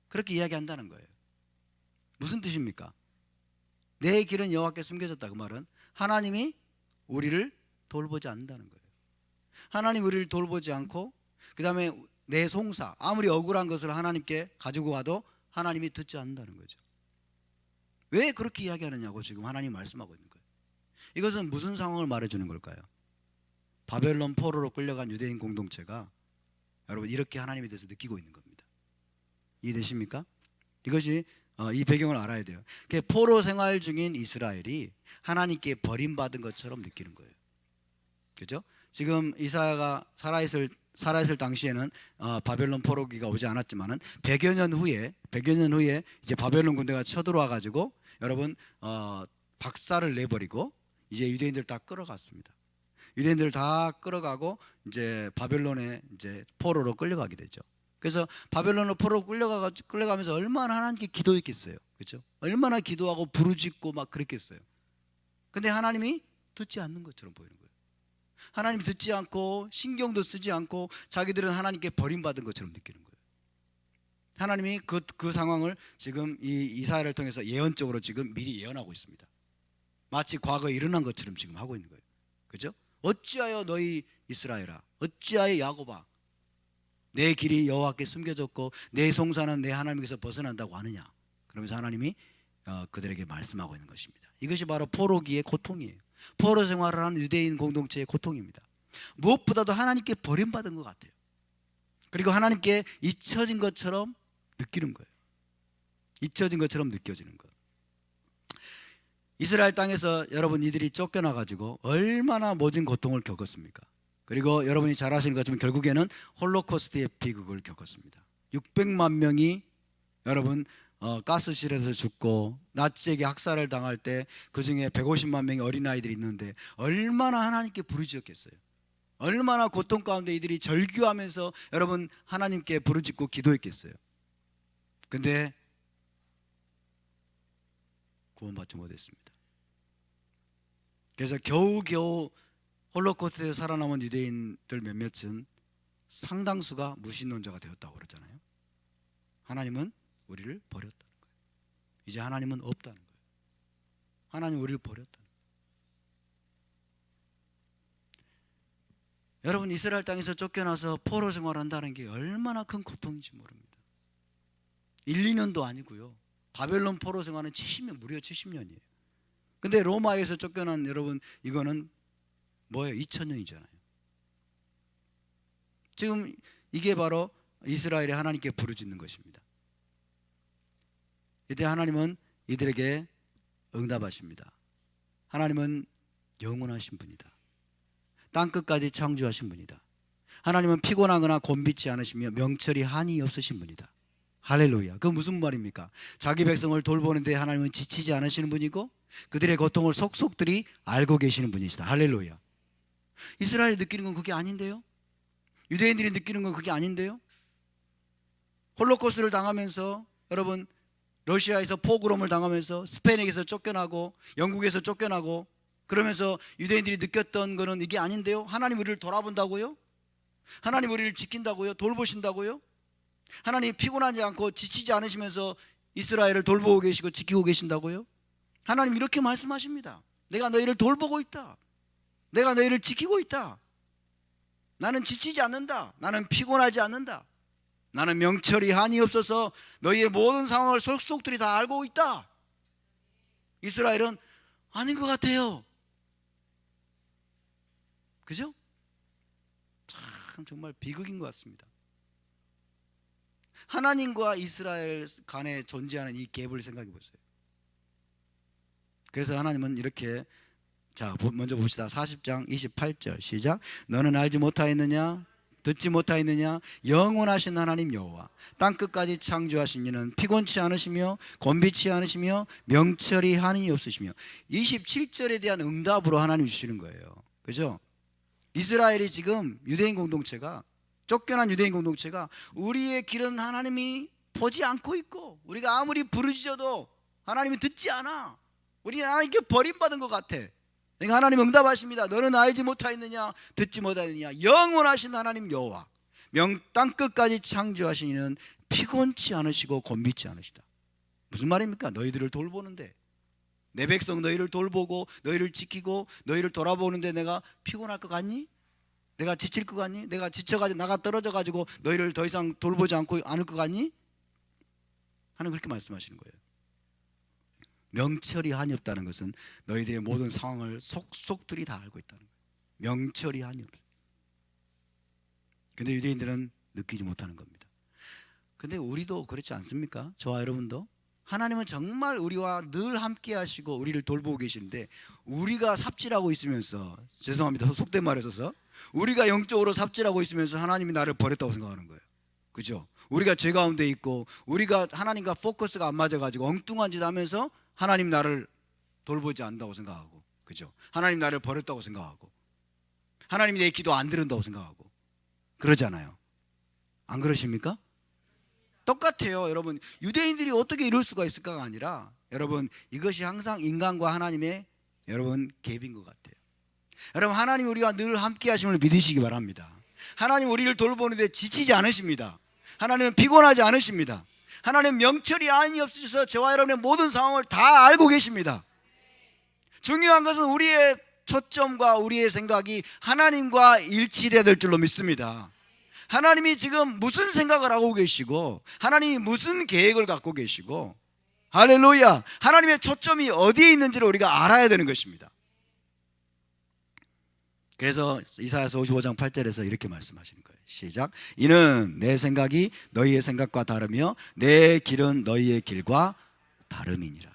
그렇게 이야기한다는 거예요. 무슨 뜻입니까? 내 길은 여호와께 숨겨졌다. 그 말은 하나님이 우리를 돌보지 않는다는 거예요. 하나님 우리를 돌보지 않고 그 다음에 내 송사 아무리 억울한 것을 하나님께 가지고 와도 하나님이 듣지 않는다는 거죠. 왜 그렇게 이야기하느냐고 지금 하나님 말씀하고 있는 거예요. 이것은 무슨 상황을 말해주는 걸까요? 바벨론 포로로 끌려간 유대인 공동체가 여러분 이렇게 하나님에 대해서 느끼고 있는 겁니다. 이해되십니까? 이것이 이 배경을 알아야 돼요. 포로 생활 중인 이스라엘이 하나님께 버림받은 것처럼 느끼는 거예요. 그렇죠? 지금 이사야가 살아있을 당시에는 바벨론 포로기가 오지 않았지만은 100여 년 후에 이제 바벨론 군대가 쳐들어와 가지고 여러분 박살을 내버리고 이제 유대인들 다 끌어갔습니다. 유대인들 다 끌어가고 이제 바벨론에 이제 포로로 끌려가게 되죠. 그래서 바벨론으로 포로로 끌려가면서 얼마나 하나님께 기도했겠어요. 그렇죠? 얼마나 기도하고 부르짖고 막 그랬겠어요. 근데 하나님이 듣지 않는 것처럼 보이는 거예요. 하나님이 듣지 않고 신경도 쓰지 않고 자기들은 하나님께 버림받은 것처럼 느끼는 거예요. 하나님이 그 상황을 지금 이 이사야를 통해서 예언적으로 지금 미리 예언하고 있습니다. 마치 과거에 일어난 것처럼 지금 하고 있는 거예요. 그렇죠? 어찌하여 너희 이스라엘아 어찌하여 야곱아 내 길이 여호와께 숨겨졌고 내 송사는 내 하나님께서 벗어난다고 하느냐. 그러면서 하나님이 그들에게 말씀하고 있는 것입니다. 이것이 바로 포로기의 고통이에요. 포로 생활을 하는 유대인 공동체의 고통입니다. 무엇보다도 하나님께 버림받은 것 같아요. 그리고 하나님께 잊혀진 것처럼 느끼는 거예요. 잊혀진 것처럼 느껴지는 것. 이스라엘 땅에서 여러분 이들이 쫓겨나가지고 얼마나 모진 고통을 겪었습니까? 그리고 여러분이 잘 아시는 것처럼 결국에는 홀로코스트의 비극을 겪었습니다. 600만 명이 여러분 가스실에서 죽고 나치에게 학살을 당할 때 그중에 150만 명의 어린아이들이 있는데 얼마나 하나님께 부르짖었겠어요. 얼마나 고통 가운데 이들이 절규하면서 여러분 하나님께 부르짖고 기도했겠어요. 근데 구원받지 못했습니다. 그래서 겨우겨우 홀로코스트에서 살아남은 유대인들 몇몇은 상당수가 무신론자가 되었다고 그러잖아요. 하나님은 우리를 버렸다는 거예요. 이제 하나님은 없다는 거예요. 하나님 우리를 버렸다는 거예요. 여러분 이스라엘 땅에서 쫓겨나서 포로 생활한다는 게 얼마나 큰 고통인지 모릅니다. 1, 2년도 아니고요. 바벨론 포로 생활은 무려 70년이에요. 근데 로마에서 쫓겨난 여러분 이거는 뭐예요? 2000년이잖아요. 지금 이게 바로 이스라엘이 하나님께 부르짖는 것입니다. 이때 하나님은 이들에게 응답하십니다. 하나님은 영원하신 분이다. 땅끝까지 창조하신 분이다. 하나님은 피곤하거나 곤비치 않으시며 명철이 한이 없으신 분이다. 할렐루야. 그 무슨 말입니까? 자기 백성을 돌보는데 하나님은 지치지 않으시는 분이고 그들의 고통을 속속들이 알고 계시는 분이시다. 할렐루야. 이스라엘이 느끼는 건 그게 아닌데요? 유대인들이 느끼는 건 그게 아닌데요? 홀로코스트를 당하면서 여러분 러시아에서 포그롬을 당하면서 스페인에게서 쫓겨나고 영국에서 쫓겨나고 그러면서 유대인들이 느꼈던 거는 이게 아닌데요? 하나님 우리를 돌아본다고요? 하나님 우리를 지킨다고요? 돌보신다고요? 하나님 피곤하지 않고 지치지 않으시면서 이스라엘을 돌보고 계시고 지키고 계신다고요? 하나님 이렇게 말씀하십니다. 내가 너희를 돌보고 있다. 내가 너희를 지키고 있다. 나는 지치지 않는다. 나는 피곤하지 않는다. 나는 명철이 한이 없어서 너희의 모든 상황을 속속들이 다 알고 있다. 이스라엘은 아닌 것 같아요. 그죠? 참 정말 비극인 것 같습니다. 하나님과 이스라엘 간에 존재하는 이 갭을 생각해 보세요. 그래서 하나님은 이렇게, 자 먼저 봅시다. 40장 28절 시작. 너는 알지 못하였느냐 듣지 못하였느냐 영원하신 하나님 여호와 땅끝까지 창조하신 이는 피곤치 않으시며 곤비치 않으시며 명철이 한이 없으시며. 27절에 대한 응답으로 하나님이 주시는 거예요. 그죠? 이스라엘이 지금 유대인 공동체가, 쫓겨난 유대인 공동체가 우리의 길은 하나님이 보지 않고 있고 우리가 아무리 부르짖어도 하나님이 듣지 않아. 우리는 하나님께 버림받은 것 같아. 그러니까 하나님 응답하십니다. 너는 알지 못하였느냐 듣지 못하였느냐 영원하신 하나님 여호와 땅끝까지 창조하신 이는 피곤치 않으시고 곤비치 않으시다. 무슨 말입니까? 너희들을 돌보는데, 내 백성 너희를 돌보고 너희를 지키고 너희를 돌아보는데 내가 피곤할 것 같니? 내가 지칠 것 같니? 내가 지쳐가지고 나가 떨어져가지고 너희를 더 이상 돌보지 않을 것 같니? 하나님 그렇게 말씀하시는 거예요. 명철이 한이 없다는 것은 너희들의 모든 상황을 속속들이 다 알고 있다는 거예요. 명철이 한이 없어요. 근데 유대인들은 느끼지 못하는 겁니다. 근데 우리도 그렇지 않습니까? 저와 여러분도 하나님은 정말 우리와 늘 함께 하시고 우리를 돌보고 계시는데 우리가 삽질하고 있으면서, 죄송합니다 속된 말에 써서, 우리가 영적으로 삽질하고 있으면서 하나님이 나를 버렸다고 생각하는 거예요. 그죠? 우리가 죄 가운데 있고 우리가 하나님과 포커스가 안 맞아가지고 엉뚱한 짓 하면서 하나님 나를 돌보지 않는다고 생각하고, 그죠? 하나님 나를 버렸다고 생각하고 하나님이 내 기도 안 들은다고 생각하고 그러잖아요. 안 그러십니까? 똑같아요. 여러분, 유대인들이 어떻게 이럴 수가 있을까가 아니라, 여러분 이것이 항상 인간과 하나님의 여러분 갭인 것 같아요. 여러분, 하나님 우리와 늘 함께 하심을 믿으시기 바랍니다. 하나님 우리를 돌보는데 지치지 않으십니다. 하나님은 피곤하지 않으십니다. 하나님 명철이 한이 없으셔서 저와 여러분의 모든 상황을 다 알고 계십니다. 중요한 것은 우리의 초점과 우리의 생각이 하나님과 일치돼야 될 줄로 믿습니다. 하나님이 지금 무슨 생각을 하고 계시고 하나님이 무슨 계획을 갖고 계시고, 할렐루야, 하나님의 초점이 어디에 있는지를 우리가 알아야 되는 것입니다. 그래서 이사야서 55장 8절에서 이렇게 말씀하시는 거예요. 시작. 이는 내 생각이 너희의 생각과 다르며 내 길은 너희의 길과 다름이니라.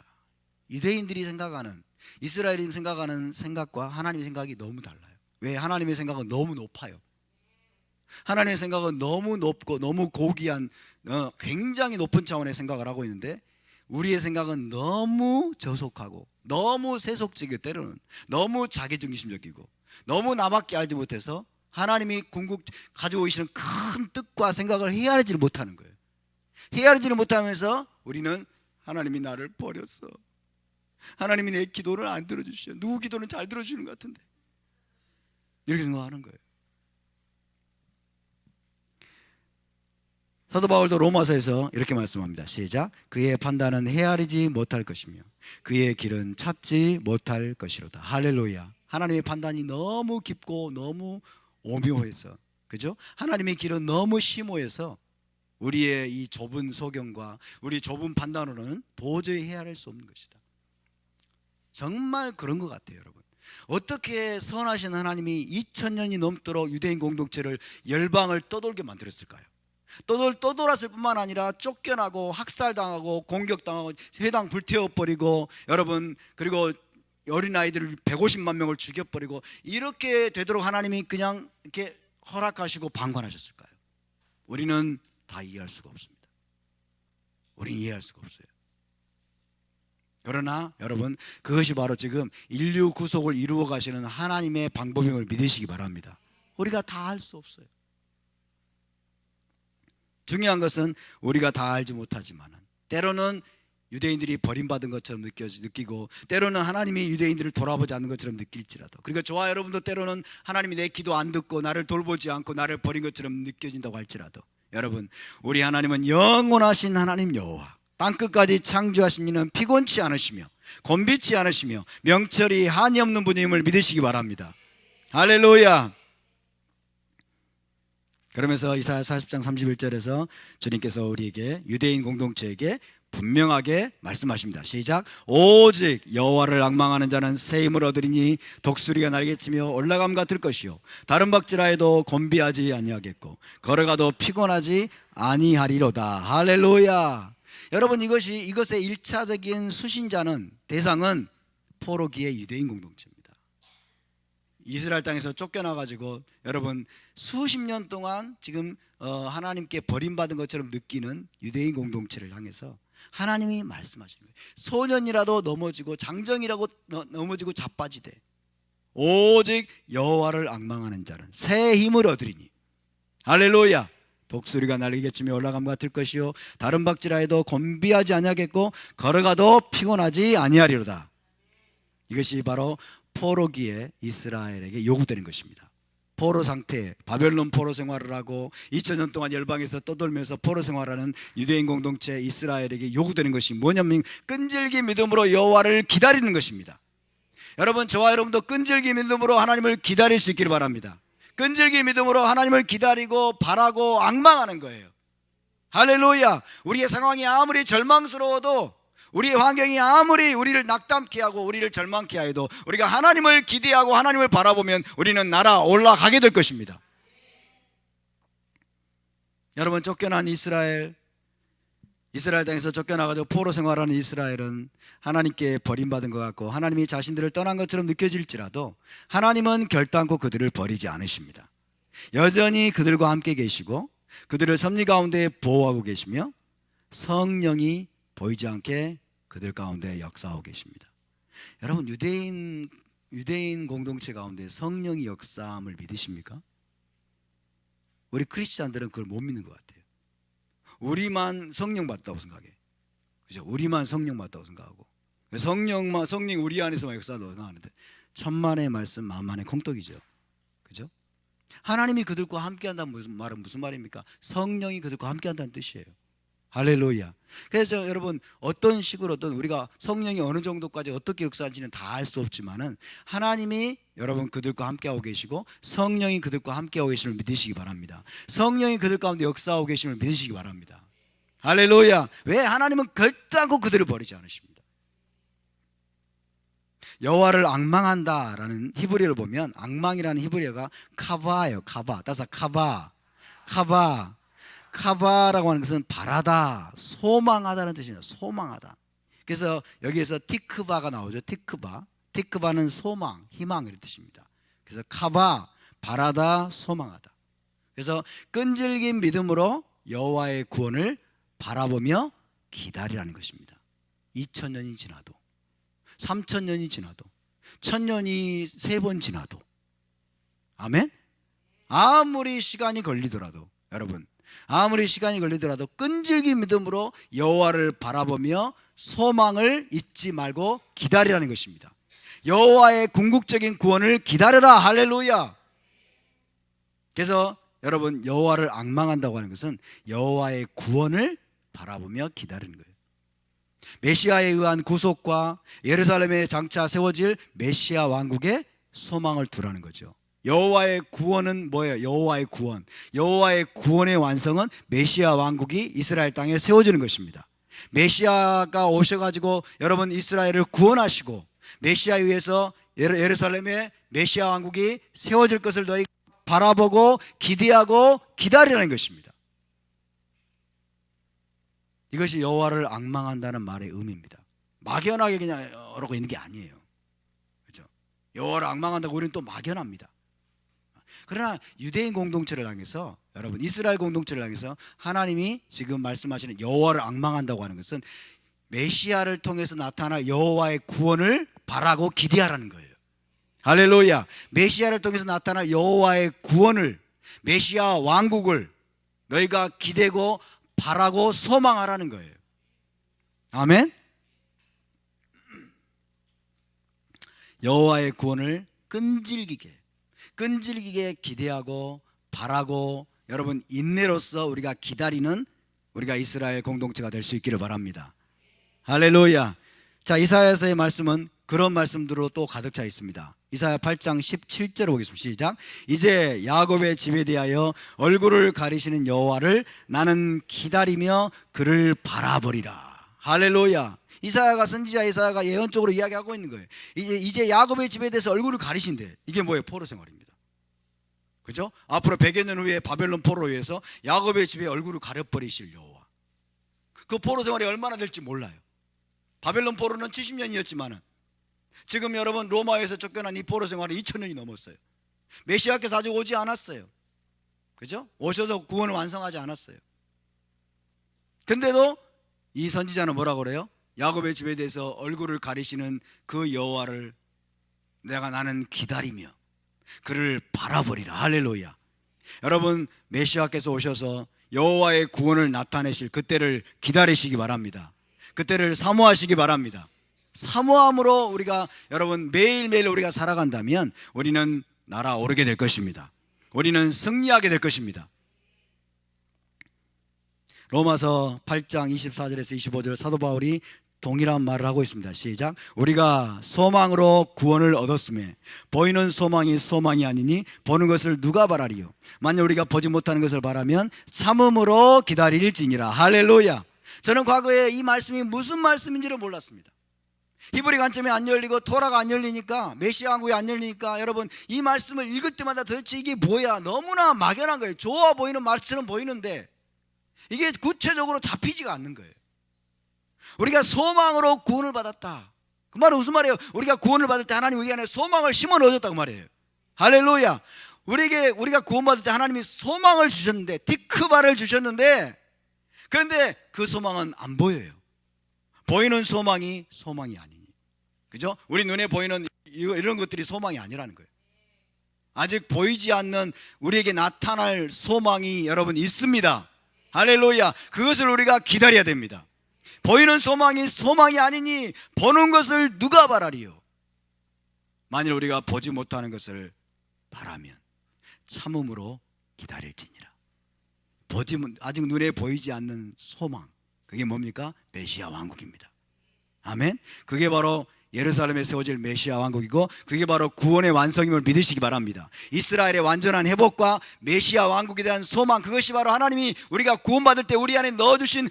유대인들이 생각하는, 이스라엘이 생각하는 생각과 하나님의 생각이 너무 달라요. 왜? 하나님의 생각은 너무 높아요. 하나님의 생각은 너무 높고 너무 고귀한, 굉장히 높은 차원의 생각을 하고 있는데 우리의 생각은 너무 저속하고 너무 세속적이고 때로는 너무 자기중심적이고 너무 나밖에 알지 못해서 하나님이 가지고 계시는 큰 뜻과 생각을 헤아리지를 못하는 거예요. 헤아리지를 못하면서 우리는 하나님이 나를 버렸어, 하나님이 내 기도를 안 들어주시죠, 누구 기도는 잘 들어주는 것 같은데, 이렇게 생각하는 거예요. 사도 바울도 로마서에서 이렇게 말씀합니다. 시작. 그의 판단은 헤아리지 못할 것이며 그의 길은 찾지 못할 것이로다. 할렐루야. 하나님의 판단이 너무 깊고 너무 오묘해서, 그죠? 하나님의 길은 너무 심오해서 우리의 이 좁은 소견과 우리 좁은 판단으로는 도저히 헤아릴 수 없는 것이다. 정말 그런 것 같아요, 여러분. 어떻게 선하신 하나님이 2000년이 넘도록 유대인 공동체를 열방을 떠돌게 만들었을까요? 떠돌았을 뿐만 아니라 쫓겨나고 학살당하고 공격당하고 회당 불태워버리고, 여러분, 그리고 어린아이들을 150만 명을 죽여버리고 이렇게 되도록 하나님이 그냥 이렇게 허락하시고 방관하셨을까요? 우리는 다 이해할 수가 없습니다. 우리는 이해할 수가 없어요. 그러나 여러분, 그것이 바로 지금 인류 구속을 이루어 가시는 하나님의 방법임을 믿으시기 바랍니다. 우리가 다 알 수 없어요. 중요한 것은 우리가 다 알지 못하지만 때로는 유대인들이 버림받은 것처럼 느끼고 때로는 하나님이 유대인들을 돌아보지 않는 것처럼 느낄지라도, 그리고 저와 여러분도 때로는 하나님이 내 기도 안 듣고 나를 돌보지 않고 나를 버린 것처럼 느껴진다고 할지라도, 여러분, 우리 하나님은 영원하신 하나님 여호와 땅끝까지 창조하신 이는 피곤치 않으시며 곤비치 않으시며 명철이 한이 없는 분임을 믿으시기 바랍니다. 할렐루야. 그러면서 이사야 40장 31절에서 주님께서 우리에게 유대인 공동체에게 분명하게 말씀하십니다. 시작. 오직 여호와를 앙망하는 자는 새 힘을 얻으리니 독수리가 날개치며 올라감과 들 것이요 다른 박질하여도 곤비하지 아니하겠고 걸어가도 피곤하지 아니하리로다. 할렐루야. 여러분, 이것의 1차적인 수신자는 대상은 포로기의 유대인 공동체입니다. 이스라엘 땅에서 쫓겨나가지고 여러분 수십 년 동안 지금 하나님께 버림받은 것처럼 느끼는 유대인 공동체를 향해서 하나님이 말씀하시는 거예요. 소년이라도 넘어지고 장정이라고 넘어지고 자빠지되 오직 여호와를 앙망하는 자는 새 힘을 얻으리니 할렐루야. 독수리가 날개치며 올라감과 들 것이요 다른 박질하여도 곤비하지 아니하겠고 걸어가도 피곤하지 아니하리로다. 이것이 바로 포로기에 이스라엘에게 요구되는 것입니다. 포로 상태, 바벨론 포로 생활을 하고 2000년 동안 열방에서 떠돌면서 포로 생활하는 유대인 공동체 이스라엘에게 요구되는 것이 뭐냐면 끈질기 믿음으로 여호와를 기다리는 것입니다. 여러분, 저와 여러분도 끈질기 믿음으로 하나님을 기다릴 수 있기를 바랍니다. 끈질기 믿음으로 하나님을 기다리고 바라고 앙망하는 거예요. 할렐루야. 우리의 상황이 아무리 절망스러워도, 우리의 환경이 아무리 우리를 낙담케 하고 우리를 절망케 하여도 우리가 하나님을 기대하고 하나님을 바라보면 우리는 날아 올라가게 될 것입니다. 여러분, 쫓겨난 이스라엘 땅에서 쫓겨나가지고 포로 생활하는 이스라엘은 하나님께 버림받은 것 같고 하나님이 자신들을 떠난 것처럼 느껴질지라도 하나님은 결단코 그들을 버리지 않으십니다. 여전히 그들과 함께 계시고 그들을 섭리 가운데 보호하고 계시며 성령이 보이지 않게 그들 가운데 역사하고 계십니다. 여러분, 유대인 공동체 가운데 성령이 역사함을 믿으십니까? 우리 크리스찬들은 그걸 못 믿는 것 같아요. 우리만 성령 받다고 생각해. 그죠? 우리만 성령 받다고 생각하고 성령 우리 안에서만 역사한다고 생각하는데 천만의 말씀 만만의 콩떡이죠. 그죠? 하나님이 그들과 함께한다는 말은 무슨 말입니까? 성령이 그들과 함께한다는 뜻이에요. 할렐루야. 그래서 여러분, 어떤 식으로든 우리가 성령이 어느 정도까지 어떻게 역사하는지는 다 알 수 없지만은 하나님이 여러분 그들과 함께하고 계시고 성령이 그들과 함께하고 계심을 믿으시기 바랍니다. 성령이 그들 가운데 역사하고 계심을 믿으시기 바랍니다. 할렐루야. 왜? 하나님은 결단코 그들을 버리지 않으십니다. 여호와를 앙망한다라는 히브리어를 보면 앙망이라는 히브리어가 카바예요. 카바. 따라서 카바라고 하는 것은 바라다, 소망하다는 뜻입니다. 소망하다. 그래서 여기에서 티크바가 나오죠. 티크바는 소망, 희망 이런 뜻입니다. 그래서 카바, 바라다, 소망하다. 그래서 끈질긴 믿음으로 여호와의 구원을 바라보며 기다리라는 것입니다. 2000년이 지나도, 3000년이 지나도, 1000년이 3번 지나도, 아멘? 아무리 시간이 걸리더라도 여러분, 아무리 시간이 걸리더라도 끈질긴 믿음으로 여호와를 바라보며 소망을 잊지 말고 기다리라는 것입니다. 여호와의 궁극적인 구원을 기다려라. 할렐루야. 그래서 여러분, 여호와를 앙망한다고 하는 것은 여호와의 구원을 바라보며 기다리는 거예요. 메시아에 의한 구속과 예루살렘에 장차 세워질 메시아 왕국에 소망을 두라는 거죠. 여호와의 구원은 뭐예요? 여호와의 구원의 완성은 메시아 왕국이 이스라엘 땅에 세워지는 것입니다. 메시아가 오셔가지고 여러분 이스라엘을 구원하시고 메시아에 의해서 예루살렘에 메시아 왕국이 세워질 것을 너희 바라보고 기대하고 기다리라는 것입니다. 이것이 여호와를 앙망한다는 말의 의미입니다. 막연하게 그냥 이러고 있는 게 아니에요. 그렇죠? 여호와를 앙망한다고 우리는 또 막연합니다. 그러나 유대인 공동체를 향해서, 여러분 이스라엘 공동체를 향해서 하나님이 지금 말씀하시는 여호와를 앙망한다고 하는 것은 메시아를 통해서 나타날 여호와의 구원을 바라고 기대하라는 거예요. 할렐루야. 메시아를 통해서 나타날 여호와의 구원을, 메시아 왕국을 너희가 기대고 바라고 소망하라는 거예요. 아멘. 여호와의 구원을 끈질기게 기대하고 바라고 여러분 인내로서 우리가 기다리는 우리가 이스라엘 공동체가 될 수 있기를 바랍니다. 할렐루야. 자, 이사야서의 말씀은 그런 말씀들로 또 가득 차 있습니다. 이사야 8장 17절을 보겠습니다. 시작. 이제 야곱의 집에 대하여 얼굴을 가리시는 여호와를 나는 기다리며 그를 바라보리라. 할렐루야. 이사야가 선지자 이사야가 예언적으로 이야기하고 있는 거예요. 이제 야곱의 집에 대해서 얼굴을 가리신대. 이게 뭐예요? 포로 생활입니다. 그죠? 앞으로 100여 년 후에 바벨론 포로로 의해서 야곱의 집에 얼굴을 가려버리실 여호와. 그 포로 생활이 얼마나 될지 몰라요. 바벨론 포로는 70년이었지만은 지금 여러분 로마에서 쫓겨난 이 포로 생활은 2000년이 넘었어요. 메시아께서 아직 오지 않았어요. 그죠? 오셔서 구원을 완성하지 않았어요. 근데도 이 선지자는 뭐라고 그래요? 야곱의 집에 대해서 얼굴을 가리시는 그 여호와를 나는 기다리며 그를 바라보리라. 할렐루야. 여러분 메시아께서 오셔서 여호와의 구원을 나타내실 그때를 기다리시기 바랍니다. 그때를 사모하시기 바랍니다. 사모함으로 우리가 여러분 매일매일 우리가 살아간다면 우리는 날아오르게 될 것입니다. 우리는 승리하게 될 것입니다. 로마서 8장 24절에서 25절 사도 바울이 동일한 말을 하고 있습니다. 시작. 우리가 소망으로 구원을 얻었음에 보이는 소망이 소망이 아니니 보는 것을 누가 바라리요? 만약 우리가 보지 못하는 것을 바라면 참음으로 기다릴지니라. 할렐루야. 저는 과거에 이 말씀이 무슨 말씀인지를 몰랐습니다. 히브리 관점이 안 열리고 토라가 안 열리니까, 메시아 왕국이 안 열리니까 여러분 이 말씀을 읽을 때마다 도대체 이게 뭐야? 너무나 막연한 거예요. 좋아 보이는 말처럼 보이는데 이게 구체적으로 잡히지가 않는 거예요. 우리가 소망으로 구원을 받았다. 그 말은 무슨 말이에요? 우리가 구원을 받을 때 하나님 우리 안에 소망을 심어 넣어줬다고 말이에요. 할렐루야. 우리가 구원받을 때 하나님이 소망을 주셨는데, 티크바를 주셨는데, 그런데 그 소망은 안 보여요. 보이는 소망이 소망이 아니니. 그죠? 우리 눈에 보이는 이런 것들이 소망이 아니라는 거예요. 아직 보이지 않는 우리에게 나타날 소망이 여러분 있습니다. 할렐루야. 그것을 우리가 기다려야 됩니다. 보이는 소망이 소망이 아니니 보는 것을 누가 바라리요? 만일 우리가 보지 못하는 것을 바라면 참음으로 기다릴지니라. 아직 눈에 보이지 않는 소망, 그게 뭡니까? 메시아 왕국입니다. 아멘. 그게 바로 예루살렘에 세워질 메시아 왕국이고, 그게 바로 구원의 완성임을 믿으시기 바랍니다. 이스라엘의 완전한 회복과 메시아 왕국에 대한 소망, 그것이 바로 하나님이 우리가 구원받을 때 우리 안에 넣어주신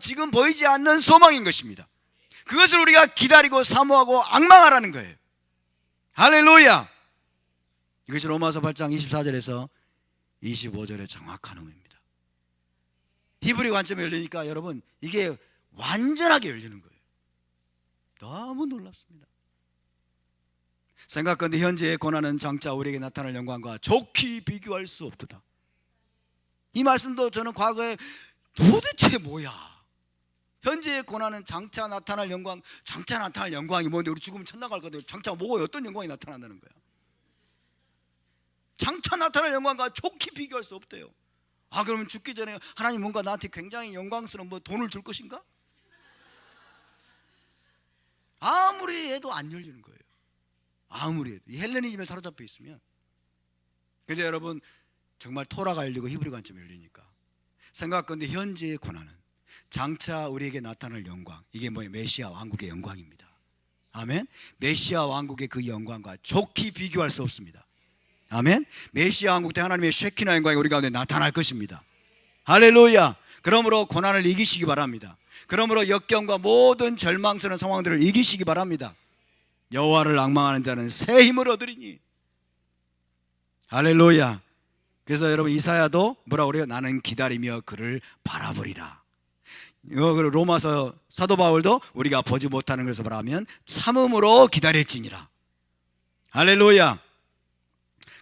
지금 보이지 않는 소망인 것입니다. 그것을 우리가 기다리고 사모하고 앙망하라는 거예요. 할렐루야. 이것이 로마서 8장 24절에서 25절의 정확한 의미입니다. 히브리 관점에 열리니까 여러분 이게 완전하게 열리는 거예요. 너무 놀랍습니다. 생각건대 현재의 고난은 장차 우리에게 나타날 영광과 좋게 비교할 수 없도다. 이 말씀도 저는 과거에 도대체 뭐야? 현재의 고난은 장차 나타날 영광이 뭔데? 우리 죽으면 천당 갈 건데 장차 뭐가 어떤 영광이 나타난다는 거야? 장차 나타날 영광과 좋게 비교할 수 없대요. 그러면 죽기 전에 하나님 뭔가 나한테 굉장히 영광스러운 돈을 줄 것인가? 아무리 해도 안 열리는 거예요. 아무리 해도. 이 헬레니즘에 사로잡혀 있으면. 근데 여러분 정말 토라가 열리고 히브리 관점이 열리니까 생각건데 현재의 고난은 장차 우리에게 나타날 영광, 이게 뭐예요? 메시아 왕국의 영광입니다. 아멘. 메시아 왕국의 그 영광과 좋게 비교할 수 없습니다. 아멘. 메시아 왕국 때 하나님의 쉐키나 영광이 우리 가운데 나타날 것입니다. 할렐루야. 그러므로 고난을 이기시기 바랍니다. 그러므로 역경과 모든 절망스러운 상황들을 이기시기 바랍니다. 여호와를 앙망하는 자는 새 힘을 얻으리니. 할렐루야. 그래서 여러분 이사야도 뭐라고 그래요? 나는 기다리며 그를 바라보리라. 로마서 사도 바울도 우리가 보지 못하는 것을 바라면 참음으로 기다릴지니라. 할렐루야.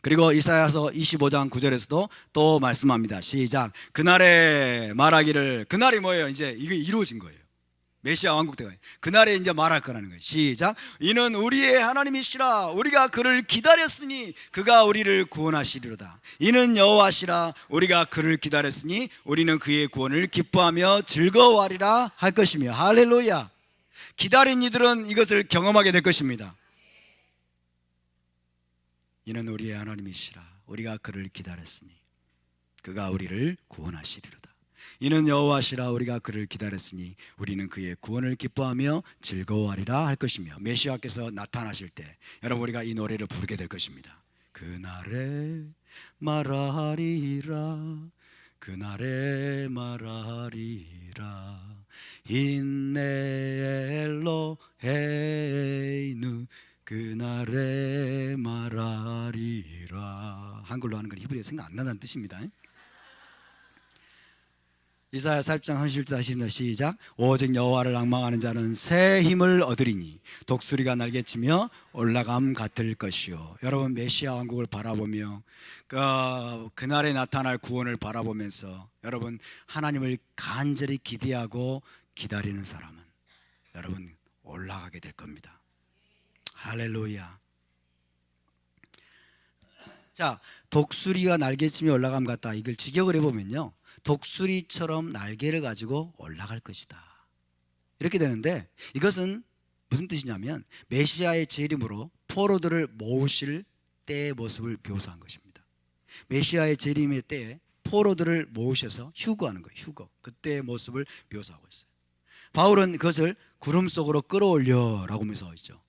그리고 이사야서 25장 9절에서도 또 말씀합니다. 시작. 그날에 말하기를, 그날이 뭐예요? 이제 이게 이루어진 거예요. 메시아 왕국 때가 그날에 이제 말할 거라는 거예요. 시작. 이는 우리의 하나님이시라. 우리가 그를 기다렸으니 그가 우리를 구원하시리로다. 이는 여호와시라. 우리가 그를 기다렸으니 우리는 그의 구원을 기뻐하며 즐거워하리라 할 것이며. 할렐루야. 기다린 이들은 이것을 경험하게 될 것입니다. 이는 우리의 하나님이시라. 우리가 그를 기다렸으니 그가 우리를 구원하시리로다. 이는 여호와시라 우리가 그를 기다렸으니 우리는 그의 구원을 기뻐하며 즐거워하리라 할 것이며 메시아께서 나타나실 때 여러분 우리가 이 노래를 부르게 될 것입니다. 그날에 말하리라 그날에 말하리라 인내 엘로헤이누 그날에 말하리라. 한글로 하는 건 히브리어 생각 안 난다는 뜻입니다. 이사야 40장 31절 하십니다. 시작. 오직 여호와를 앙망하는 자는 새 힘을 얻으리니 독수리가 날개치며 올라감 같을 것이요. 여러분 메시아 왕국을 바라보며 그날에 나타날 구원을 바라보면서 여러분 하나님을 간절히 기대하고 기다리는 사람은 여러분 올라가게 될 겁니다. 할렐루야. 자, 독수리가 날개치며 올라감 같다. 이걸 직역을 해보면요, 독수리처럼 날개를 가지고 올라갈 것이다 이렇게 되는데, 이것은 무슨 뜻이냐면 메시아의 재림으로 포로들을 모으실 때의 모습을 묘사한 것입니다. 메시아의 재림의 때에 포로들을 모으셔서 휴거하는 거예요. 휴거. 그때의 모습을 묘사하고 있어요. 바울은 그것을 구름 속으로 끌어올려라고 묘사하고 있죠.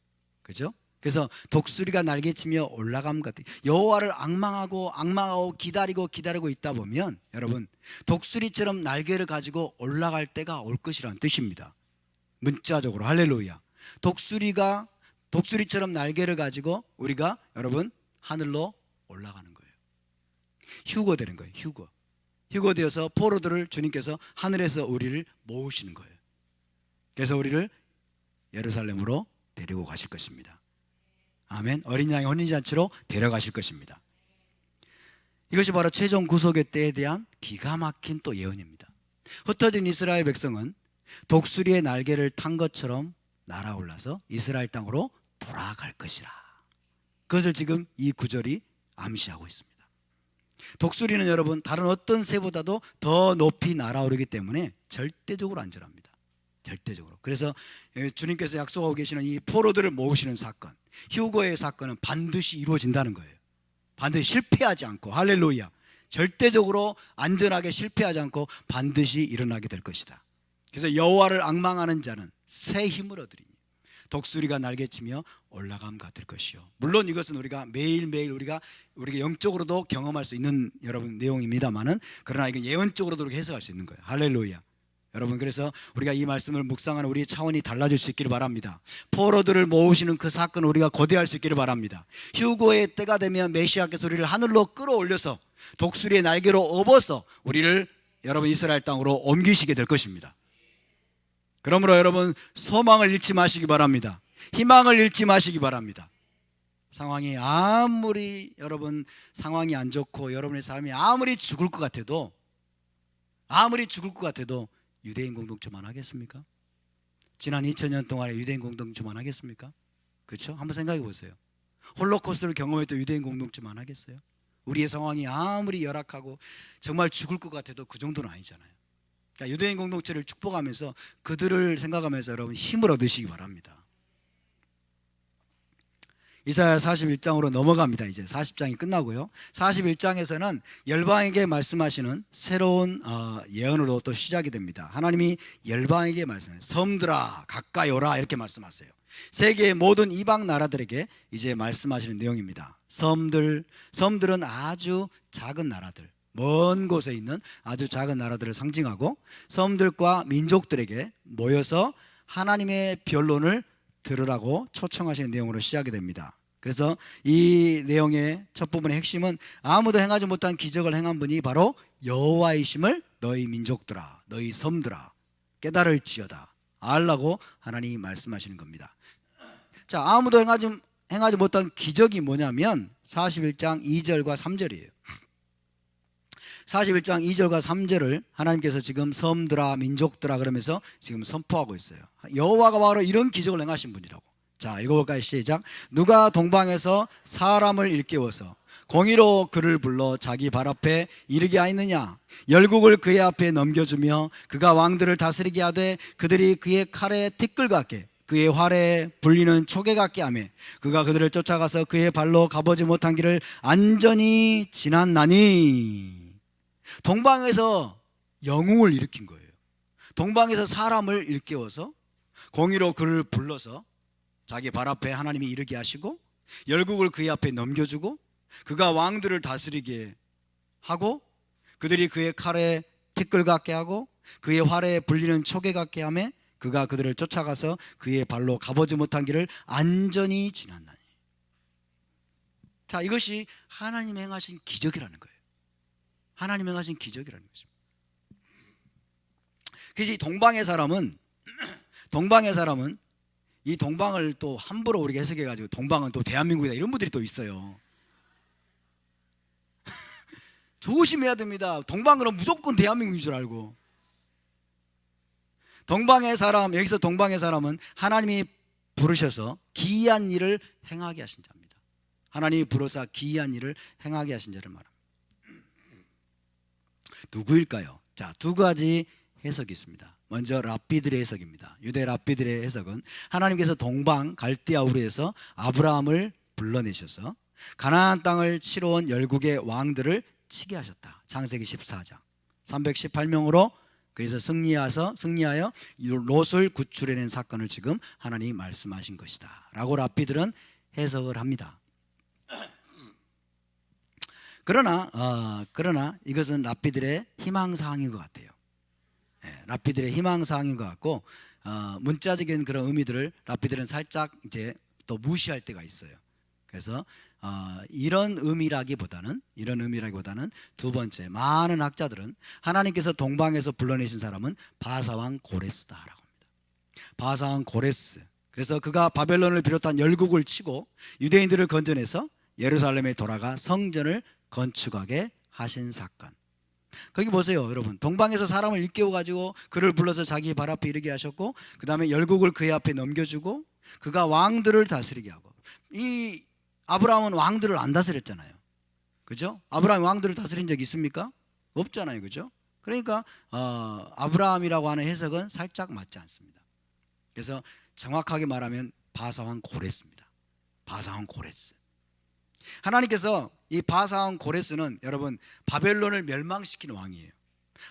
그죠? 그래서 독수리가 날개치며 올라감 같은, 여호와를 앙망하고 기다리고 있다 보면 여러분 독수리처럼 날개를 가지고 올라갈 때가 올 것이라는 뜻입니다. 문자적으로 할렐루야. 독수리처럼 날개를 가지고 우리가 여러분 하늘로 올라가는 거예요. 휴거되는 거예요. 휴거되어서 포로들을 주님께서 하늘에서 우리를 모으시는 거예요. 그래서 우리를 예루살렘으로 데리고 가실 것입니다. 아멘. 어린 양의 혼인잔치로 데려가실 것입니다. 이것이 바로 최종 구속의 때에 대한 기가 막힌 또 예언입니다. 흩어진 이스라엘 백성은 독수리의 날개를 탄 것처럼 날아올라서 이스라엘 땅으로 돌아갈 것이라. 그것을 지금 이 구절이 암시하고 있습니다. 독수리는 여러분 다른 어떤 새보다도 더 높이 날아오르기 때문에 절대적으로 안전합니다. 절대적으로. 그래서 주님께서 약속하고 계시는 이 포로들을 모으시는 사건, 휴거의 사건은 반드시 이루어진다는 거예요. 반드시 실패하지 않고, 할렐루야, 절대적으로 안전하게 실패하지 않고 반드시 일어나게 될 것이다. 그래서 여호와를 앙망하는 자는 새 힘을 얻으리니 독수리가 날개치며 올라감 같을 것이요. 물론 이것은 우리가 매일매일 우리가 영적으로도 경험할 수 있는 여러분 내용입니다만은, 그러나 이건 예언적으로도 이렇게 해석할 수 있는 거예요. 할렐루야. 여러분, 그래서 우리가 이 말씀을 묵상하는 우리의 차원이 달라질 수 있기를 바랍니다. 포로들을 모으시는 그 사건을 우리가 고대할 수 있기를 바랍니다. 휴거의 때가 되면 메시아께서 우리를 하늘로 끌어올려서 독수리의 날개로 업어서 우리를 여러분 이스라엘 땅으로 옮기시게 될 것입니다. 그러므로 여러분 소망을 잃지 마시기 바랍니다. 희망을 잃지 마시기 바랍니다. 상황이 아무리 여러분 상황이 안 좋고 여러분의 삶이 아무리 죽을 것 같아도 유대인 공동체만 하겠습니까? 지난 2000년 동안에 유대인 공동체만 하겠습니까? 그렇죠? 한번 생각해 보세요. 홀로코스트를 경험했던 유대인 공동체만 하겠어요? 우리의 상황이 아무리 열악하고 정말 죽을 것 같아도 그 정도는 아니잖아요. 그러니까 유대인 공동체를 축복하면서 그들을 생각하면서 여러분 힘을 얻으시기 바랍니다. 이사야 41장으로 넘어갑니다. 이제 40장이 끝나고요. 41장에서는 열방에게 말씀하시는 새로운 예언으로 또 시작이 됩니다. 하나님이 열방에게 말씀해요. 섬들아 가까이 오라 이렇게 말씀하세요. 세계의 모든 이방 나라들에게 이제 말씀하시는 내용입니다. 섬들은 아주 작은 나라들, 먼 곳에 있는 아주 작은 나라들을 상징하고, 섬들과 민족들에게 모여서 하나님의 변론을 들으라고 초청하시는 내용으로 시작이 됩니다. 그래서 이 내용의 첫 부분의 핵심은 아무도 행하지 못한 기적을 행한 분이 바로 여호와이심을 너희 민족들아, 너희 섬들아 깨달을지어다 알라고 하나님이 말씀하시는 겁니다. 자, 아무도 행하지 못한 기적이 뭐냐면 41장 2절과 3절이에요. 41장 2절과 3절을 하나님께서 지금 섬들아 민족들아 그러면서 지금 선포하고 있어요. 여호와가 바로 이런 기적을 행하신 분이라고. 자, 읽어볼까요? 시작. 누가 동방에서 사람을 일깨워서 공의로 그를 불러 자기 발 앞에 이르게 하였느냐? 열국을 그의 앞에 넘겨주며 그가 왕들을 다스리게 하되 그들이 그의 칼에 티끌 같게 그의 활에 불리는 초계 같게 하며 그가 그들을 쫓아가서 그의 발로 가보지 못한 길을 안전히 지났나니. 동방에서 영웅을 일으킨 거예요. 동방에서 사람을 일깨워서 공의로 그를 불러서 자기 발 앞에 하나님이 이르게 하시고 열국을 그의 앞에 넘겨주고 그가 왕들을 다스리게 하고 그들이 그의 칼에 티끌 같게 하고 그의 활에 불리는 촉에 같게 하며 그가 그들을 쫓아가서 그의 발로 가보지 못한 길을 안전히 지났나니. 자, 이것이 하나님 행하신 기적이라는 거예요. 하나님 행하신 기적이라는 것입니다. 그래서 이 동방의 사람은 이 동방을 또 함부로 우리가 해석해 가지고 동방은 또 대한민국이다 이런 분들이 또 있어요. 조심해야 됩니다. 동방은 무조건 대한민국인 줄 알고. 동방의 사람, 여기서 동방의 사람은 하나님이 부르셔서 기이한 일을 행하게 하신 자입니다. 하나님이 부르사 기이한 일을 행하게 하신 자를 말합니다. 누구일까요? 자, 두 가지 해석이 있습니다. 먼저 랍비들의 해석입니다. 유대 랍비들의 해석은 하나님께서 동방 갈대아 우르에서 아브라함을 불러내셔서 가나안 땅을 치러 온 열국의 왕들을 치게 하셨다. 창세기 14장 318명으로 그래서 승리하여 롯을 구출해낸 사건을 지금 하나님이 말씀하신 것이다 라고 랍비들은 해석을 합니다. 그러나 이것은 랍비들의 희망사항인 것 같아요. 랍비들의 희망사항인 것 같고 문자적인 그런 의미들을 랍비들은 살짝 이제 또 무시할 때가 있어요. 그래서 이런 의미라기보다는 두 번째, 많은 학자들은 하나님께서 동방에서 불러내신 사람은 바사왕 고레스다라고 합니다. 바사왕 고레스. 그래서 그가 바벨론을 비롯한 열국을 치고 유대인들을 건져내서 예루살렘에 돌아가 성전을 건축하게 하신 사건. 거기 보세요, 여러분. 동방에서 사람을 일깨워 가지고 그를 불러서 자기 발 앞에 이르게 하셨고, 그 다음에 열국을 그의 앞에 넘겨주고, 그가 왕들을 다스리게 하고. 이 아브라함은 왕들을 안 다스렸잖아요. 그죠? 아브라함이 왕들을 다스린 적이 있습니까? 없잖아요. 그죠? 그러니까 아브라함이라고 하는 해석은 살짝 맞지 않습니다. 그래서 정확하게 말하면 바사왕 고레스입니다. 바사왕 고레스. 하나님께서 이 바사왕 고레스는 여러분 바벨론을 멸망시킨 왕이에요.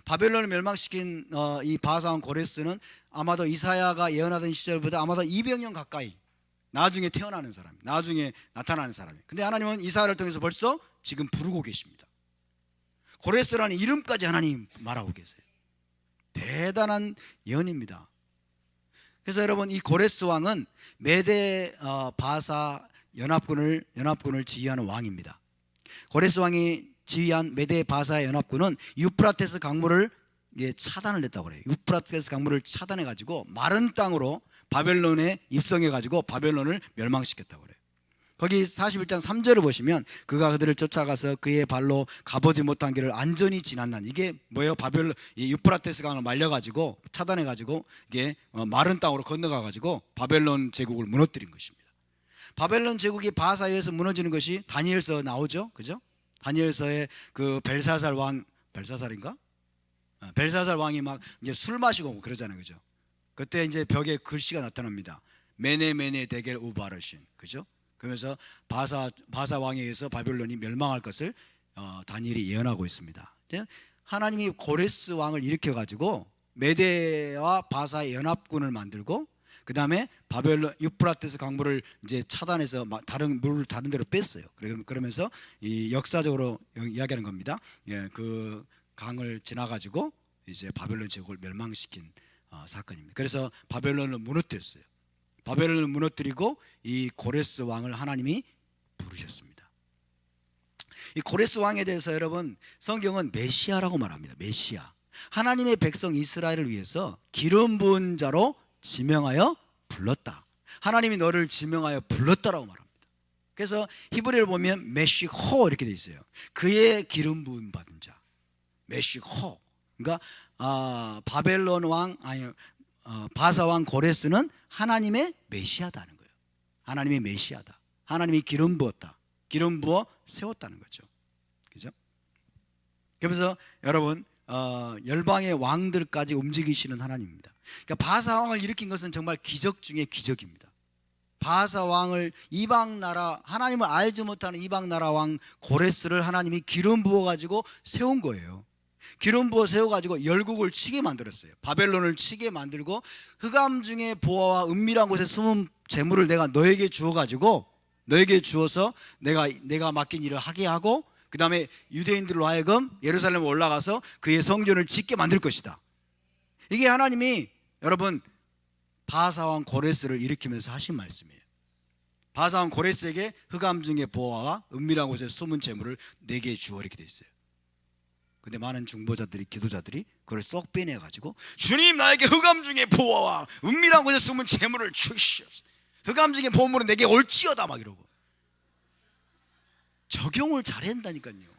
바벨론을 멸망시킨 이 바사왕 고레스는 아마도 이사야가 예언하던 시절보다 아마도 200년 가까이 나중에 태어나는 사람, 나중에 나타나는 사람이에요. 근데 하나님은 이사야를 통해서 벌써 지금 부르고 계십니다. 고레스라는 이름까지 하나님 말하고 계세요. 대단한 예언입니다. 그래서 여러분 이 고레스 왕은 메대 바사 연합군을 지휘하는 왕입니다. 고레스 왕이 지휘한 메대 바사 연합군은 유프라테스 강물을 차단을 했다고 그래요. 유프라테스 강물을 차단해 가지고 마른 땅으로 바벨론에 입성해 가지고 바벨론을 멸망시켰다고 그래요. 거기 41장 3절을 보시면 그가 그들을 쫓아가서 그의 발로 가보지 못한 길을 안전히 지났나니. 이게 뭐예요? 바벨론 이 유프라테스 강을 말려 가지고 차단해 가지고 이게 마른 땅으로 건너가 가지고 바벨론 제국을 무너뜨린 것입니다. 바벨론 제국이 바사에 의해서 무너지는 것이 다니엘서 나오죠. 그죠? 다니엘서에 그 벨사살 왕이 막 이제 술 마시고 그러잖아요. 그죠? 그때 이제 벽에 글씨가 나타납니다. 메네 데겔 우바르신. 그죠? 그러면서 바사 왕에 의해서 바벨론이 멸망할 것을 다니엘이 예언하고 있습니다. 하나님이 고레스 왕을 일으켜 가지고 메대와 바사의 연합군을 만들고 그 다음에 바벨론 유프라테스 강물을 이제 차단해서 물을 다른 데로 뺐어요. 그러면서 이 역사적으로 이야기하는 겁니다. 그 강을 지나가지고 이제 바벨론 제국을 멸망시킨 사건입니다. 그래서 바벨론을 무너뜨렸어요. 바벨론을 무너뜨리고 이 고레스 왕을 하나님이 부르셨습니다. 이 고레스 왕에 대해서 여러분 성경은 메시아라고 말합니다. 메시아. 하나님의 백성 이스라엘을 위해서 기름 부은 자로 지명하여 불렀다. 하나님이 너를 지명하여 불렀다라고 말합니다. 그래서 히브리를 보면 메시호 이렇게 돼 있어요. 그의 기름 부음 받은 자. 메시호. 그러니까 바벨론 왕 바사 왕 고레스는 하나님의 메시아다는 거예요. 하나님의 메시아다. 하나님이 기름 부었다. 기름 부어 세웠다는 거죠. 그죠? 그래서 여러분 열방의 왕들까지 움직이시는 하나님입니다. 그러니까 바사 왕을 일으킨 것은 정말 기적 중에 기적입니다. 바사 왕을 이방 나라 하나님을 알지 못하는 이방 나라 왕 고레스를 하나님이 기름 부어 가지고 세운 거예요. 기름 부어 세워가지고 열국을 치게 만들었어요. 바벨론을 치게 만들고 흑암 중에 보화와 은밀한 곳에 숨은 재물을 내가 너에게 주어가지고 너에게 주어서 내가 맡긴 일을 하게 하고 그 다음에 유대인들로 하여금 예루살렘에 올라가서 그의 성전을 짓게 만들 것이다. 이게 하나님이 여러분 바사왕 고레스를 일으키면서 하신 말씀이에요. 바사왕 고레스에게 흑암 중의 보화와 은밀한 곳에 숨은 재물을 내게 주어 이렇게 돼 있어요. 근데 많은 중보자들이 기도자들이 그걸 쏙 빼내가지고 주님 나에게 흑암 중의 보화와 은밀한 곳에 숨은 재물을 주시옵소서. 흑암 중의 보물은 내게 올지어다 막 이러고 적용을 잘한다니까요.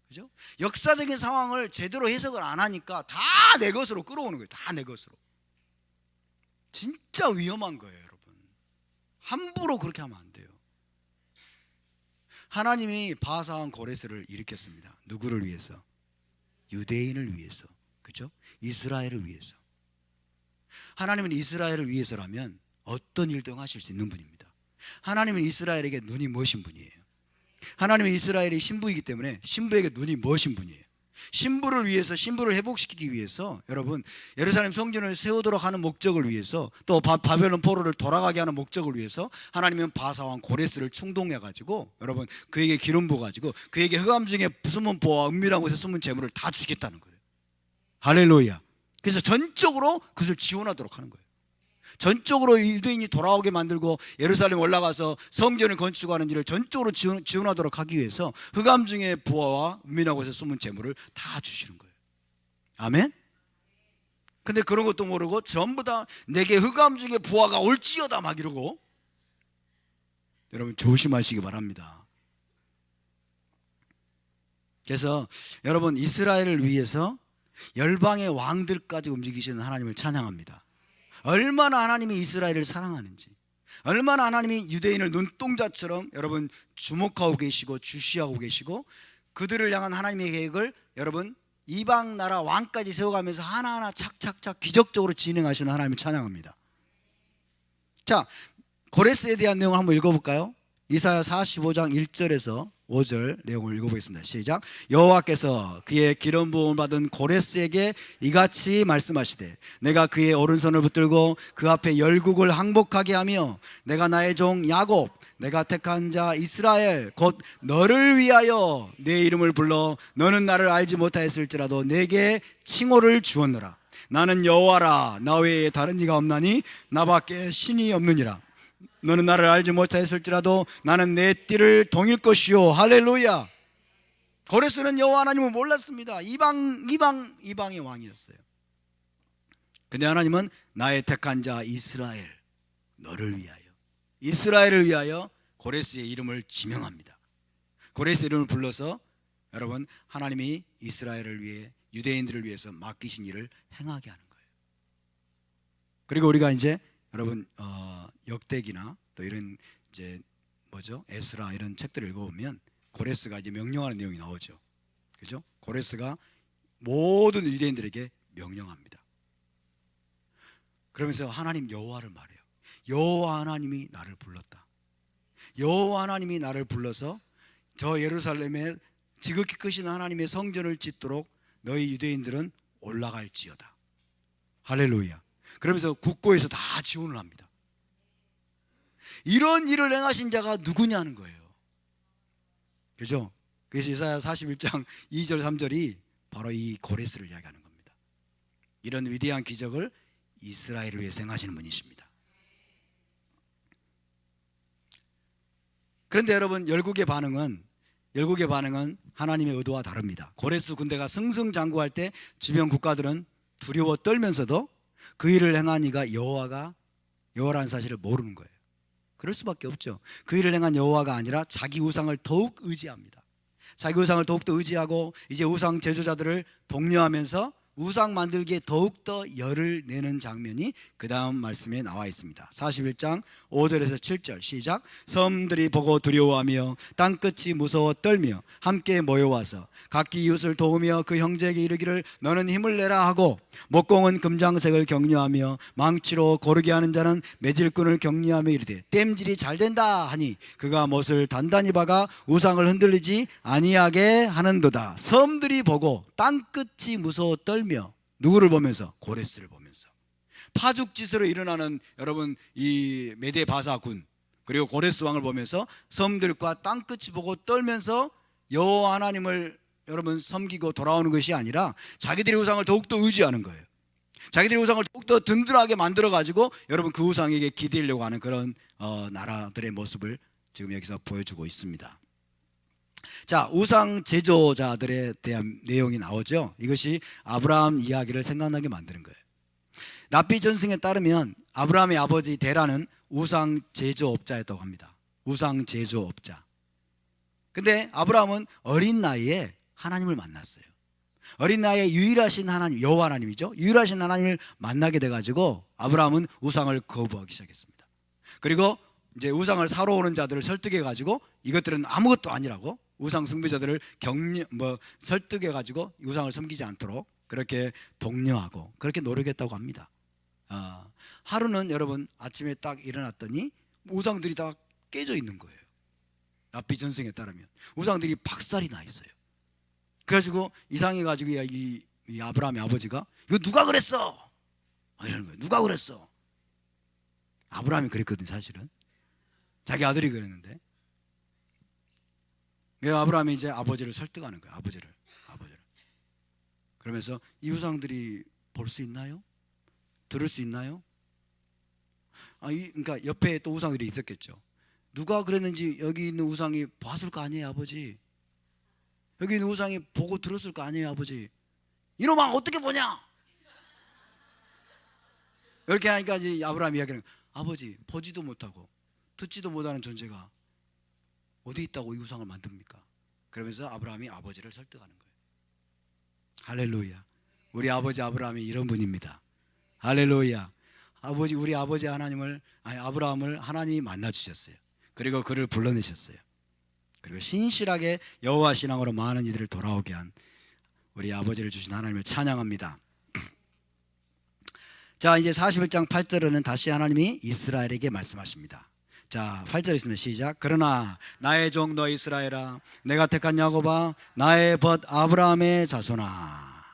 그죠? 역사적인 상황을 제대로 해석을 안 하니까 다 내 것으로 끌어오는 거예요. 다 내 것으로. 진짜 위험한 거예요, 여러분. 함부로 그렇게 하면 안 돼요. 하나님이 바사왕 고레스를 일으켰습니다. 누구를 위해서? 유대인을 위해서. 그죠? 이스라엘을 위해서. 하나님은 이스라엘을 위해서라면 어떤 일도 하실 수 있는 분입니다. 하나님은 이스라엘에게 눈이 머신 분이에요. 하나님은 이스라엘이 신부이기 때문에 신부에게 눈이 머신 분이에요. 신부를 위해서, 신부를 회복시키기 위해서 여러분 예루살렘 성전을 세우도록 하는 목적을 위해서 또 바벨론 포로를 돌아가게 하는 목적을 위해서 하나님은 바사왕 고레스를 충동해가지고 여러분 그에게 기름 부어가지고 그에게 흑암 중에 숨은 보와 은밀한 곳에 숨은 재물을 다 주겠다는 거예요. 할렐루야. 그래서 전적으로 그것을 지원하도록 하는 거예요. 전적으로 유대인이 돌아오게 만들고 예루살렘 올라가서 성전을 건축하는 일을 전적으로 지원하도록 하기 위해서 흑암 중에 보화와 은밀한 곳에 숨은 재물을 다 주시는 거예요. 아멘. 근데 그런 것도 모르고 전부 다 내게 흑암 중에 보화가 올지어다 막 이러고 여러분 조심하시기 바랍니다. 그래서 여러분 이스라엘을 위해서 열방의 왕들까지 움직이시는 하나님을 찬양합니다. 얼마나 하나님이 이스라엘을 사랑하는지, 얼마나 하나님이 유대인을 눈동자처럼 여러분 주목하고 계시고 주시하고 계시고 그들을 향한 하나님의 계획을 여러분 이방 나라 왕까지 세워가면서 하나하나 착착착 기적적으로 진행하시는 하나님을 찬양합니다. 자, 고레스에 대한 내용을 한번 읽어볼까요? 이사야 45장 1절에서 5절 내용을 읽어보겠습니다. 시작. 여호와께서 그의 기름 부음을 받은 고레스에게 이같이 말씀하시되 내가 그의 오른손을 붙들고 그 앞에 열국을 항복하게 하며 내가 나의 종 야곱 내가 택한 자 이스라엘 곧 너를 위하여 내 이름을 불러 너는 나를 알지 못하였을지라도 내게 칭호를 주었노라. 나는 여호와라 나 외에 다른 이가 없나니 나밖에 신이 없느니라. 너는 나를 알지 못하였을지라도 나는 내 띠를 동일 것이요. 할렐루야. 고레스는 여호와 하나님을 몰랐습니다. 이방의 왕이었어요. 근데 하나님은 나의 택한 자 이스라엘 너를 위하여 이스라엘을 위하여 고레스의 이름을 지명합니다. 고레스 이름을 불러서 여러분 하나님이 이스라엘을 위해 유대인들을 위해서 맡기신 일을 행하게 하는 거예요. 그리고 우리가 이제 여러분 역대기나 또 이런 이제 에스라 이런 책들을 읽어보면 고레스가 이제 명령하는 내용이 나오죠. 그죠? 고레스가 모든 유대인들에게 명령합니다. 그러면서 하나님 여호와를 말해요. 여호와 하나님이 나를 불렀다. 여호와 하나님이 나를 불러서 저 예루살렘에 지극히 크신 하나님의 성전을 짓도록 너희 유대인들은 올라갈지어다. 할렐루야. 그러면서 국고에서 다 지원을 합니다. 이런 일을 행하신 자가 누구냐는 거예요. 그죠? 그래서 이사야 41장 2절 3절이 바로 이 고레스를 이야기하는 겁니다. 이런 위대한 기적을 이스라엘을 위해서 행하시는 분이십니다. 그런데 여러분 열국의 반응은 하나님의 의도와 다릅니다. 고레스 군대가 승승장구할 때 주변 국가들은 두려워 떨면서도 그 일을 행한 이가 여호와라는 사실을 모르는 거예요. 그럴 수밖에 없죠. 그 일을 행한 여호와가 아니라 자기 우상을 더욱 의지합니다. 자기 우상을 더욱더 의지하고 이제 우상 제조자들을 독려하면서 우상 만들기에 더욱더 열을 내는 장면이 그 다음 말씀에 나와 있습니다. 41장 5절에서 7절 시작. 섬들이 보고 두려워하며 땅끝이 무서워 떨며 함께 모여와서 각기 이웃을 도우며 그 형제에게 이르기를 너는 힘을 내라 하고, 목공은 금장색을 격려하며 망치로 고르게 하는 자는 매질꾼을 격려하며 이르되 땜질이 잘 된다 하니 그가 못을 단단히 박아 우상을 흔들리지 아니하게 하는도다. 섬들이 보고 땅끝이 무서워 떨며. 누구를 보면서? 고레스를 보면서. 파죽지세로 일어나는 여러분 이 메데 바사군 그리고 고레스 왕을 보면서 섬들과 땅끝이 보고 떨면서 여호와 하나님을 여러분 섬기고 돌아오는 것이 아니라 자기들의 우상을 더욱더 의지하는 거예요. 자기들의 우상을 더욱더 든든하게 만들어 가지고 여러분 그 우상에게 기대려고 하는 그런 나라들의 모습을 지금 여기서 보여주고 있습니다. 자, 우상 제조자들에 대한 내용이 나오죠. 이것이 아브라함 이야기를 생각나게 만드는 거예요. 랍비 전승에 따르면 아브라함의 아버지 데라는 우상 제조업자였다고 합니다. 우상 제조업자. 근데 아브라함은 어린 나이에 하나님을 만났어요. 어린 나이에 유일하신 하나님, 여호와 하나님이죠. 유일하신 하나님을 만나게 돼가지고 아브라함은 우상을 거부하기 시작했습니다. 그리고 이제 우상을 사러 오는 자들을 설득해가지고 이것들은 아무것도 아니라고 우상 숭배자들을 설득해가지고 우상을 섬기지 않도록 그렇게 독려하고 그렇게 노력했다고 합니다. 하루는 여러분 아침에 딱 일어났더니 우상들이 다 깨져 있는 거예요. 랍비 전승에 따르면 우상들이 박살이 나 있어요. 그래가지고 이상해가지고 이 아브라함의 아버지가 이거 누가 그랬어? 이러는 거예요. 누가 그랬어? 아브라함이 그랬거든. 사실은 자기 아들이 그랬는데 아브라함이 이제 아버지를 설득하는 거예요. 아버지를. 그러면서 이 우상들이 볼 수 있나요? 들을 수 있나요? 그러니까 옆에 또 우상들이 있었겠죠. 누가 그랬는지 여기 있는 우상이 봤을 거 아니에요, 아버지. 여기 있는 우상이 보고 들었을 거 아니에요, 아버지. 이놈아 어떻게 보냐? 이렇게 하니까 이제 아브라함이 이야기하는 거예요. 아버지, 보지도 못하고 듣지도 못하는 존재가 어디 있다고 이 우상을 만듭니까? 그러면서 아브라함이 아버지를 설득하는 거예요. 할렐루야. 우리 아버지 아브라함이 이런 분입니다. 할렐루야. 우리 아버지 아브라함을 하나님이 만나 주셨어요. 그리고 그를 불러내셨어요. 그리고 신실하게 여호와 신앙으로 많은 이들을 돌아오게 한 우리 아버지를 주신 하나님을 찬양합니다. 자, 이제 41장 8절에는 다시 하나님이 이스라엘에게 말씀하십니다. 자, 8절 있으면 시작. 그러나 나의 종 너 이스라엘아, 내가 택한 야곱아, 나의 벗 아브라함의 자손아.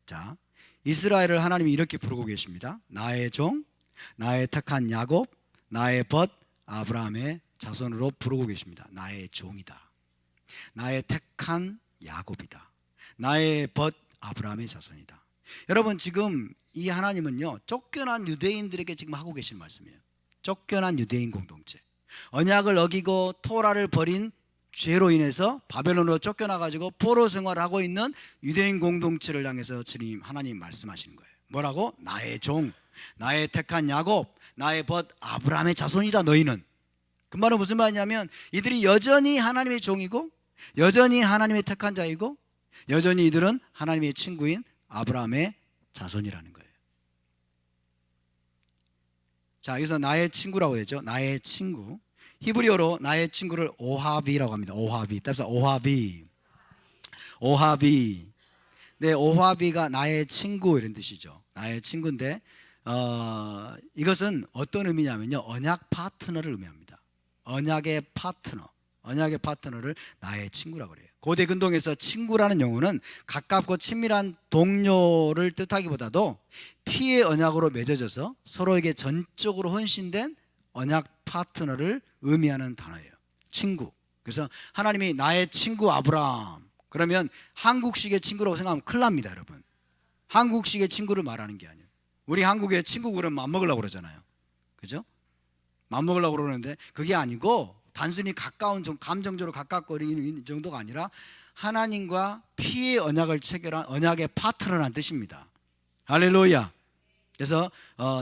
자, 이스라엘을 하나님이 이렇게 부르고 계십니다. 나의 종, 나의 택한 야곱, 나의 벗 아브라함의 자손으로 부르고 계십니다. 나의 종이다. 나의 택한 야곱이다. 나의 벗 아브라함의 자손이다. 여러분, 지금 이 하나님은요, 쫓겨난 유대인들에게 지금 하고 계신 말씀이에요. 쫓겨난 유대인 공동체, 언약을 어기고 토라를 버린 죄로 인해서 바벨론으로 쫓겨나가지고 포로 생활을 하고 있는 유대인 공동체를 향해서 주님 하나님 말씀하시는 거예요. 뭐라고? 나의 종, 나의 택한 야곱, 나의 벗 아브라함의 자손이다 너희는. 그 말은 무슨 말이냐면 이들이 여전히 하나님의 종이고 여전히 하나님의 택한 자이고 여전히 이들은 하나님의 친구인 아브라함의 자손이라는 거예요. 자, 여기서 나의 친구라고 되죠. 나의 친구. 히브리어로 나의 친구를 오하비라고 합니다. 오하비. 따라서 오하비. 네, 오하비가 나의 친구 이런 뜻이죠. 나의 친구인데 이것은 어떤 의미냐면요, 언약 파트너를 의미합니다. 언약의 파트너를 나의 친구라고 그래요. 고대 근동에서 친구라는 용어는 가깝고 친밀한 동료를 뜻하기보다도 피의 언약으로 맺어져서 서로에게 전적으로 헌신된 언약 파트너를 의미하는 단어예요. 친구. 그래서 하나님이 나의 친구 아브라함, 그러면 한국식의 친구라고 생각하면 큰일 납니다, 여러분. 한국식의 친구를 말하는 게 아니에요. 우리 한국의 친구 그러면 맘먹으려고 그러잖아요. 그죠? 맘먹으려고 그러는데 그게 아니고 단순히 가까운 감정적으로 가깝거리는 정도가 아니라 하나님과 피의 언약을 체결한 언약의 파트너라는 뜻입니다. 할렐루야. 그래서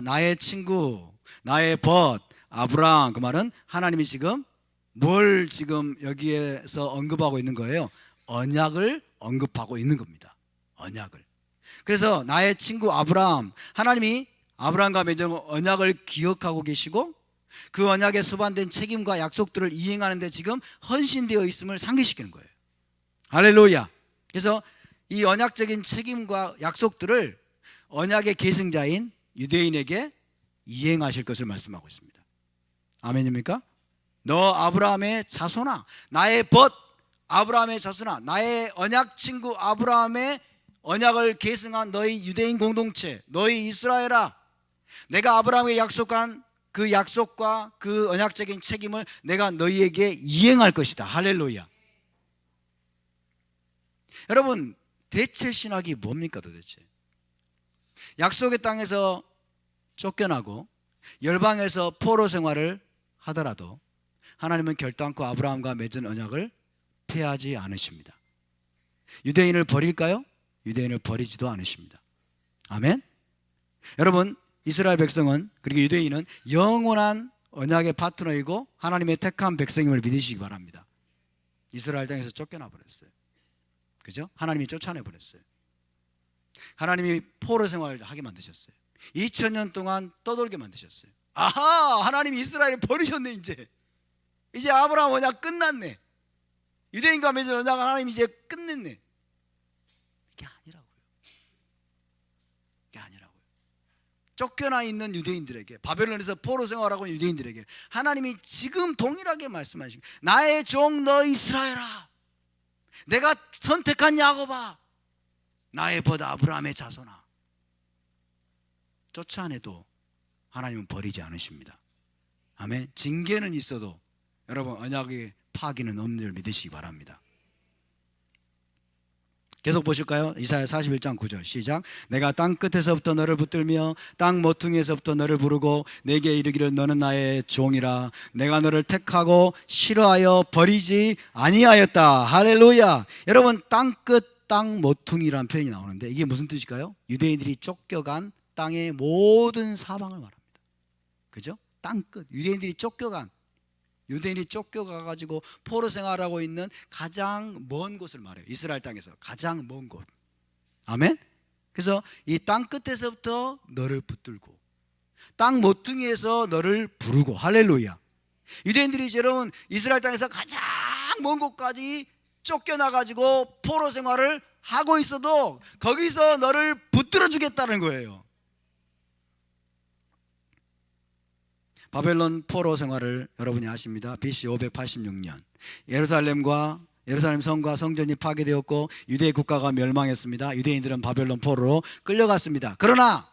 나의 친구, 나의 벗 아브라함, 그 말은 하나님이 지금 뭘 지금 여기에서 언급하고 있는 거예요? 언약을 언급하고 있는 겁니다. 언약을. 그래서 나의 친구 아브라함, 하나님이 아브라함과 맺은 언약을 기억하고 계시고 그 언약에 수반된 책임과 약속들을 이행하는 데 지금 헌신되어 있음을 상기시키는 거예요. 할렐루야. 그래서 이 언약적인 책임과 약속들을 언약의 계승자인 유대인에게 이행하실 것을 말씀하고 있습니다. 아멘입니까? 너 아브라함의 자손아, 나의 벗 아브라함의 자손아, 나의 언약 친구 아브라함의 언약을 계승한 너희 유대인 공동체, 너희 이스라엘아, 내가 아브라함에게 약속한 그 약속과 그 언약적인 책임을 내가 너희에게 이행할 것이다. 할렐루야. 여러분, 대체 신학이 뭡니까 도대체? 약속의 땅에서 쫓겨나고 열방에서 포로 생활을 하더라도 하나님은 결단코 아브라함과 맺은 언약을 폐하지 않으십니다. 유대인을 버릴까요? 유대인을 버리지도 않으십니다. 아멘. 여러분, 이스라엘 백성은, 그리고 유대인은 영원한 언약의 파트너이고 하나님의 택한 백성임을 믿으시기 바랍니다. 이스라엘 땅에서 쫓겨나 버렸어요. 그죠? 하나님이 쫓아내 버렸어요. 하나님이 포로 생활을 하게 만드셨어요. 2000년 동안 떠돌게 만드셨어요. 아하, 하나님이 이스라엘을 버리셨네. 이제 아브라함 언약 끝났네. 유대인과 맺은 언약을 하나님 이제 끝냈네. 이게 아니라고요. 이게 아니라고요. 쫓겨나 있는 유대인들에게, 바벨론에서 포로 생활하고 있는 유대인들에게 하나님이 지금 동일하게 말씀하시고, 나의 종 너 이스라엘아, 내가 선택한 야곱아, 나의 벗 아브라함의 자손아. 쫓아내도 하나님은 버리지 않으십니다. 아멘. 징계는 있어도 여러분 언약의 파기는 없는 줄 믿으시기 바랍니다. 계속 보실까요? 이사야 41장 9절 시작. 내가 땅 끝에서부터 너를 붙들며 땅 모퉁이에서부터 너를 부르고 내게 이르기를 너는 나의 종이라. 내가 너를 택하고 싫어하여 버리지 아니하였다. 할렐루야. 여러분, 땅 끝, 땅 모퉁이라는 표현이 나오는데 이게 무슨 뜻일까요? 유대인들이 쫓겨간 땅의 모든 사방을 말합니다. 그죠? 땅 끝, 유대인이 쫓겨가가지고 포로 생활하고 있는 가장 먼 곳을 말해요. 이스라엘 땅에서 가장 먼 곳. 아멘. 그래서 이 땅 끝에서부터 너를 붙들고 땅 모퉁이에서 너를 부르고. 할렐루야. 유대인들이 여러분 이스라엘 땅에서 가장 먼 곳까지 쫓겨나가지고 포로 생활을 하고 있어도 거기서 너를 붙들어 주겠다는 거예요. 바벨론 포로 생활을 여러분이 아십니다. BC 586년 예루살렘 성과 성전이 파괴되었고 유대 국가가 멸망했습니다. 유대인들은 바벨론 포로로 끌려갔습니다. 그러나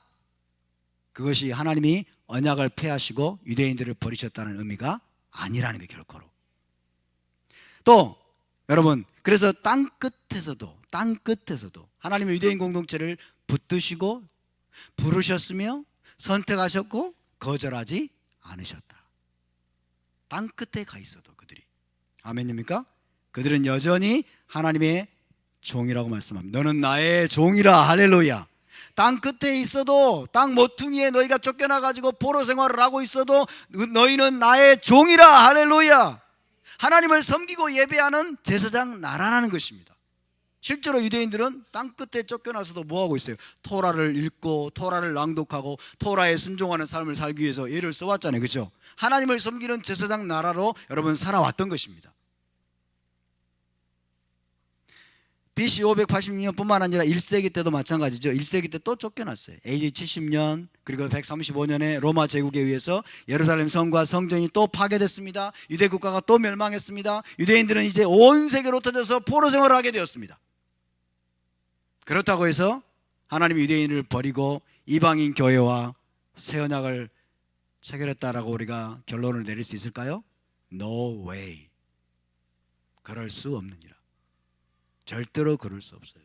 그것이 하나님이 언약을 폐하시고 유대인들을 버리셨다는 의미가 아니라는 게 결코로. 또 여러분, 그래서 땅 끝에서도 하나님의 유대인 공동체를 붙드시고 부르셨으며 선택하셨고 거절하지 않으셨다. 땅 끝에 가 있어도 그들이, 아멘입니까? 그들은 여전히 하나님의 종이라고 말씀합니다. 너는 나의 종이라. 할렐루야. 땅 끝에 있어도, 땅 모퉁이에 너희가 쫓겨나가지고 포로 생활을 하고 있어도 너희는 나의 종이라. 할렐루야. 하나님을 섬기고 예배하는 제사장 나라라는 것입니다. 실제로 유대인들은 땅 끝에 쫓겨나서도 뭐하고 있어요? 토라를 읽고 토라를 낭독하고 토라에 순종하는 삶을 살기 위해서 애를 써왔잖아요. 그렇죠? 하나님을 섬기는 제사장 나라로 여러분 살아왔던 것입니다. BC 586년뿐만 아니라 1세기 때도 마찬가지죠. 1세기 때 또 쫓겨났어요. AD 70년 그리고 135년에 로마 제국에 의해서 예루살렘 성과 성전이 또 파괴됐습니다. 유대 국가가 또 멸망했습니다. 유대인들은 이제 온 세계로 흩어져서 포로 생활을 하게 되었습니다. 그렇다고 해서 하나님이 유대인을 버리고 이방인 교회와 새 언약을 체결했다라고 우리가 결론을 내릴 수 있을까요? No way. 그럴 수 없느니라. 절대로 그럴 수 없어요.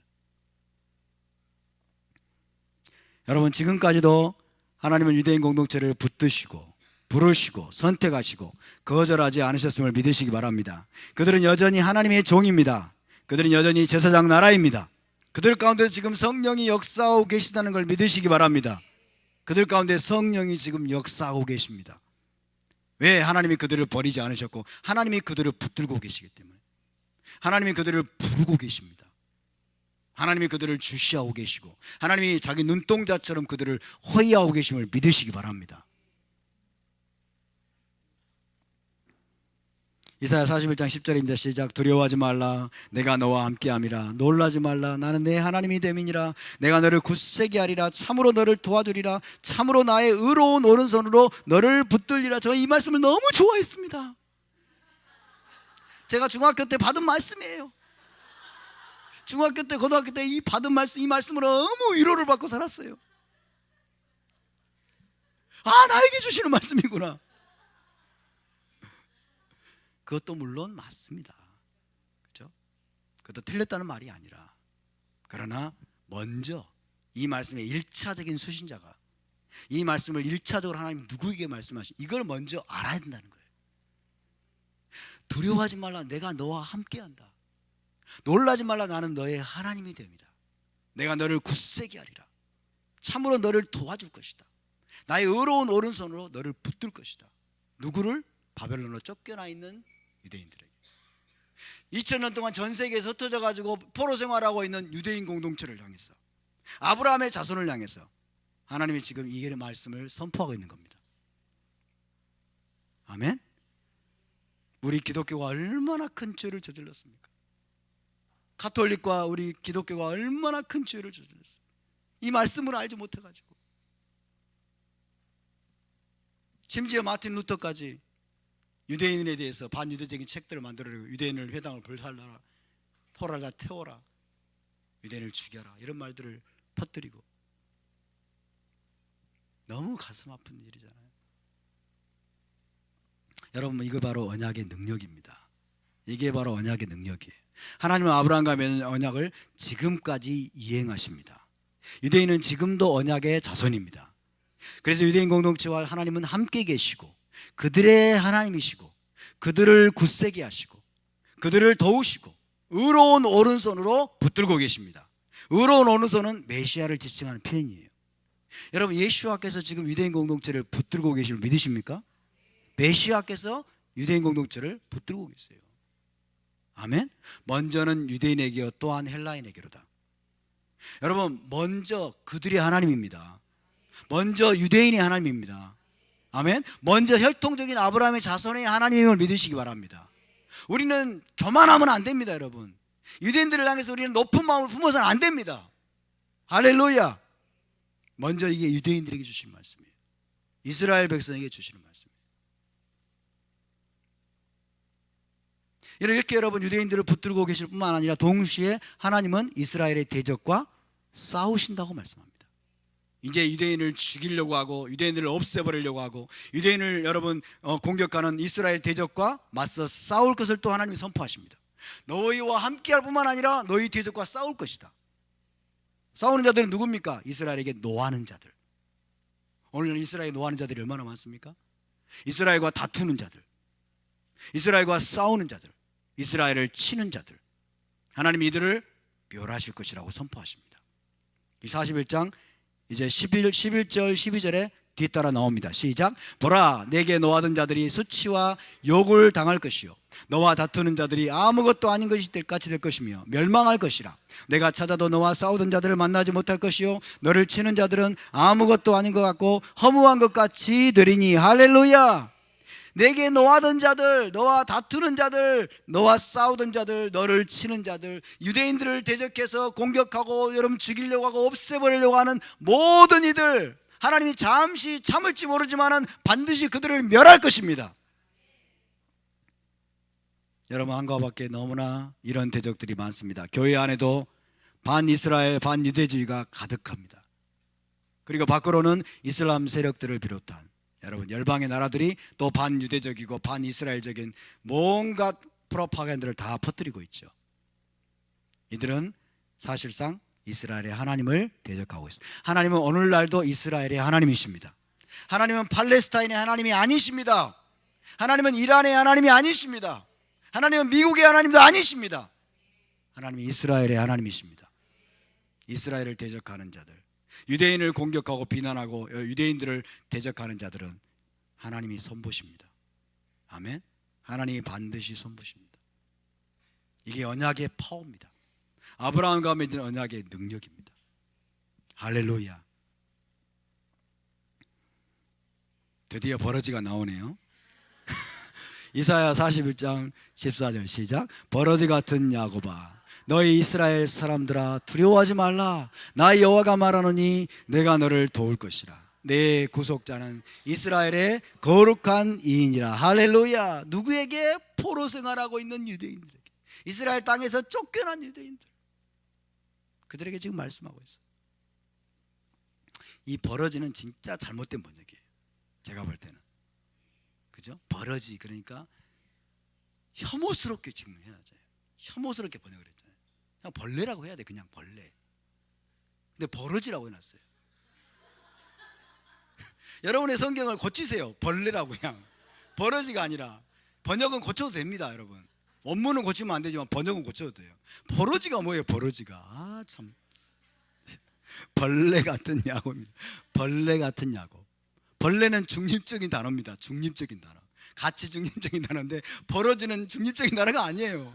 여러분, 지금까지도 하나님은 유대인 공동체를 붙드시고 부르시고 선택하시고 거절하지 않으셨음을 믿으시기 바랍니다. 그들은 여전히 하나님의 종입니다. 그들은 여전히 제사장 나라입니다. 그들 가운데 지금 성령이 역사하고 계시다는 걸 믿으시기 바랍니다. 그들 가운데 성령이 지금 역사하고 계십니다. 왜? 하나님이 그들을 버리지 않으셨고 하나님이 그들을 붙들고 계시기 때문에. 하나님이 그들을 부르고 계십니다. 하나님이 그들을 주시하고 계시고 하나님이 자기 눈동자처럼 그들을 호위하고 계심을 믿으시기 바랍니다. 이사야 41장 10절입니다. 시작. 두려워하지 말라. 내가 너와 함께함이라. 놀라지 말라. 나는 내 하나님이 됨이니라. 내가 너를 굳세게 하리라. 참으로 너를 도와주리라. 참으로 나의 의로운 오른손으로 너를 붙들리라. 저 이 말씀을 너무 좋아했습니다. 제가 중학교 때 받은 말씀이에요. 중학교 때 고등학교 때 이 받은 말씀, 이 말씀으로 너무 위로를 받고 살았어요. 아, 나에게 주시는 말씀이구나. 그것도 물론 맞습니다. 그렇죠? 그것도 틀렸다는 말이 아니라, 그러나 먼저 이 말씀의 1차적인 수신자가 이 말씀을 1차적으로 하나님 누구에게 말씀하신 이걸 먼저 알아야 된다는 거예요. 두려워하지 말라. 내가 너와 함께한다. 놀라지 말라. 나는 너의 하나님이 됩니다. 내가 너를 굳세게 하리라. 참으로 너를 도와줄 것이다. 나의 의로운 오른손으로 너를 붙들 것이다. 누구를? 바벨론으로 쫓겨나 있는 유대인들에게. 2000년 동안 전 세계에서 흩어져 가지고 포로 생활하고 있는 유대인 공동체를 향해서, 아브라함의 자손을 향해서 하나님이 지금 이 말씀을 선포하고 있는 겁니다. 아멘. 우리 기독교가 얼마나 큰 죄를 저질렀습니까? 가톨릭과 우리 기독교가 얼마나 큰 죄를 저질렀어요. 이 말씀을 알지 못해가지고. 심지어 마틴 루터까지 유대인에 대해서 반유대적인 책들을 만들어내고 유대인을 회당을 불살라라, 포라라, 태워라, 유대인을 죽여라, 이런 말들을 퍼뜨리고. 너무 가슴 아픈 일이잖아요. 여러분, 이거 바로 언약의 능력입니다. 이게 바로 언약의 능력이에요. 하나님은 아브라함과 맺은 언약을 지금까지 이행하십니다. 유대인은 지금도 언약의 자손입니다. 그래서 유대인 공동체와 하나님은 함께 계시고 그들의 하나님이시고 그들을 굳세게 하시고 그들을 도우시고 의로운 오른손으로 붙들고 계십니다. 의로운 오른손은 메시아를 지칭하는 표현이에요. 여러분, 예수와께서 지금 유대인 공동체를 붙들고 계실 믿으십니까? 메시아께서 유대인 공동체를 붙들고 계세요. 아멘. 먼저는 유대인에게요, 또한 헬라인에게로다. 여러분, 먼저 그들의 하나님입니다. 먼저 유대인의 하나님입니다. 아멘. 먼저 혈통적인 아브라함의 자손의 하나님임을 믿으시기 바랍니다. 우리는 교만하면 안 됩니다. 여러분, 유대인들을 향해서 우리는 높은 마음을 품어서는 안 됩니다. 할렐루야. 먼저 이게 유대인들에게 주신 말씀이에요. 이스라엘 백성에게 주시는 말씀이에요. 이렇게 여러분, 유대인들을 붙들고 계실 뿐만 아니라 동시에 하나님은 이스라엘의 대적과 싸우신다고 말씀합니다. 이제 유대인을 죽이려고 하고 유대인들을 없애버리려고 하고 유대인을 여러분 공격하는 이스라엘 대적과 맞서 싸울 것을 또 하나님이 선포하십니다. 너희와 함께할 뿐만 아니라 너희 대적과 싸울 것이다. 싸우는 자들은 누굽니까? 이스라엘에게 노하는 자들. 오늘은 이스라엘에 노하는 자들이 얼마나 많습니까? 이스라엘과 다투는 자들, 이스라엘과 싸우는 자들, 이스라엘을 치는 자들, 하나님이 이들을 멸하실 것이라고 선포하십니다. 이 41장 이제 11절 12절에 뒤따라 나옵니다. 시작. 보라, 내게 노하던 자들이 수치와 욕을 당할 것이요 너와 다투는 자들이 아무것도 아닌 것이 같이 될 것이며 멸망할 것이라. 내가 찾아도 너와 싸우던 자들을 만나지 못할 것이요 너를 치는 자들은 아무것도 아닌 것 같고 허무한 것 같이 되리니. 할렐루야. 내게 노하던 자들, 너와 다투는 자들, 너와 싸우던 자들, 너를 치는 자들, 유대인들을 대적해서 공격하고 여러분 죽이려고 하고 없애버리려고 하는 모든 이들, 하나님이 잠시 참을지 모르지만 반드시 그들을 멸할 것입니다. 여러분, 한국과 밖에 너무나 이런 대적들이 많습니다. 교회 안에도 반이스라엘, 반유대주의가 가득합니다. 그리고 밖으로는 이슬람 세력들을 비롯한 여러분 열방의 나라들이 또 반유대적이고 반이스라엘적인 뭔가 프로파간다를 다 퍼뜨리고 있죠. 이들은 사실상 이스라엘의 하나님을 대적하고 있습니다. 하나님은 오늘날도 이스라엘의 하나님이십니다. 하나님은 팔레스타인의 하나님이 아니십니다. 하나님은 이란의 하나님이 아니십니다. 하나님은 미국의 하나님도 아니십니다. 하나님이 이스라엘의 하나님이십니다. 이스라엘을 대적하는 자들, 유대인을 공격하고 비난하고 유대인들을 대적하는 자들은 하나님이 손보십니다. 아멘. 하나님이 반드시 손보십니다. 이게 언약의 파워입니다. 아브라함과 맺은 언약의 능력입니다. 할렐루야. 드디어 버러지가 나오네요. 이사야 41장 14절 시작. 버러지 같은 야곱아, 너희 이스라엘 사람들아 두려워하지 말라. 나 여호와가 말하노니 내가 너를 도울 것이라. 내 구속자는 이스라엘의 거룩한 이인이라. 할렐루야. 누구에게? 포로 생활하고 있는 유대인들에게, 이스라엘 땅에서 쫓겨난 유대인들, 그들에게 지금 말씀하고 있어요. 이 버러지는 진짜 잘못된 번역이에요. 제가 볼 때는, 그죠? 버러지, 그러니까 혐오스럽게 지금 해놨잖아요. 혐오스럽게 번역을 했잖아요. 그냥 벌레라고 해야 돼. 그냥 벌레. 근데 버러지라고 해놨어요. 여러분의 성경을 고치세요. 벌레라고, 그냥 버러지가 아니라. 번역은 고쳐도 됩니다, 여러분. 원문은 고치면 안 되지만 번역은 고쳐도 돼요. 버러지가 뭐예요? 버러지가, 아 참, 벌레 같은 야곱입니다. 벌레 같은 야곱. 벌레는 중립적인 단어입니다. 중립적인 단어, 가치 중립적인 단어인데 버러지는 중립적인 단어가 아니에요.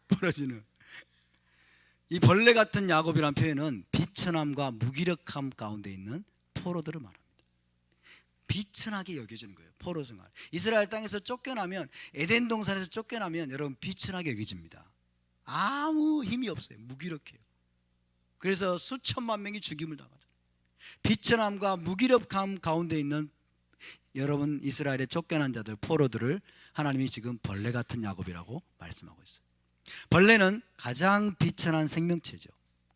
버러지는, 이 벌레 같은 야곱이란 표현은 비천함과 무기력함 가운데 있는 포로들을 말합니다. 비천하게 여겨지는 거예요. 포로 생활. 이스라엘 땅에서 쫓겨나면, 에덴 동산에서 쫓겨나면 여러분 비천하게 여겨집니다. 아무 힘이 없어요. 무기력해요. 그래서 수천만 명이 죽임을 당하잖아요. 비천함과 무기력함 가운데 있는 여러분 이스라엘의 쫓겨난 자들, 포로들을 하나님이 지금 벌레 같은 야곱이라고 말씀하고 있어요. 벌레는 가장 비천한 생명체죠.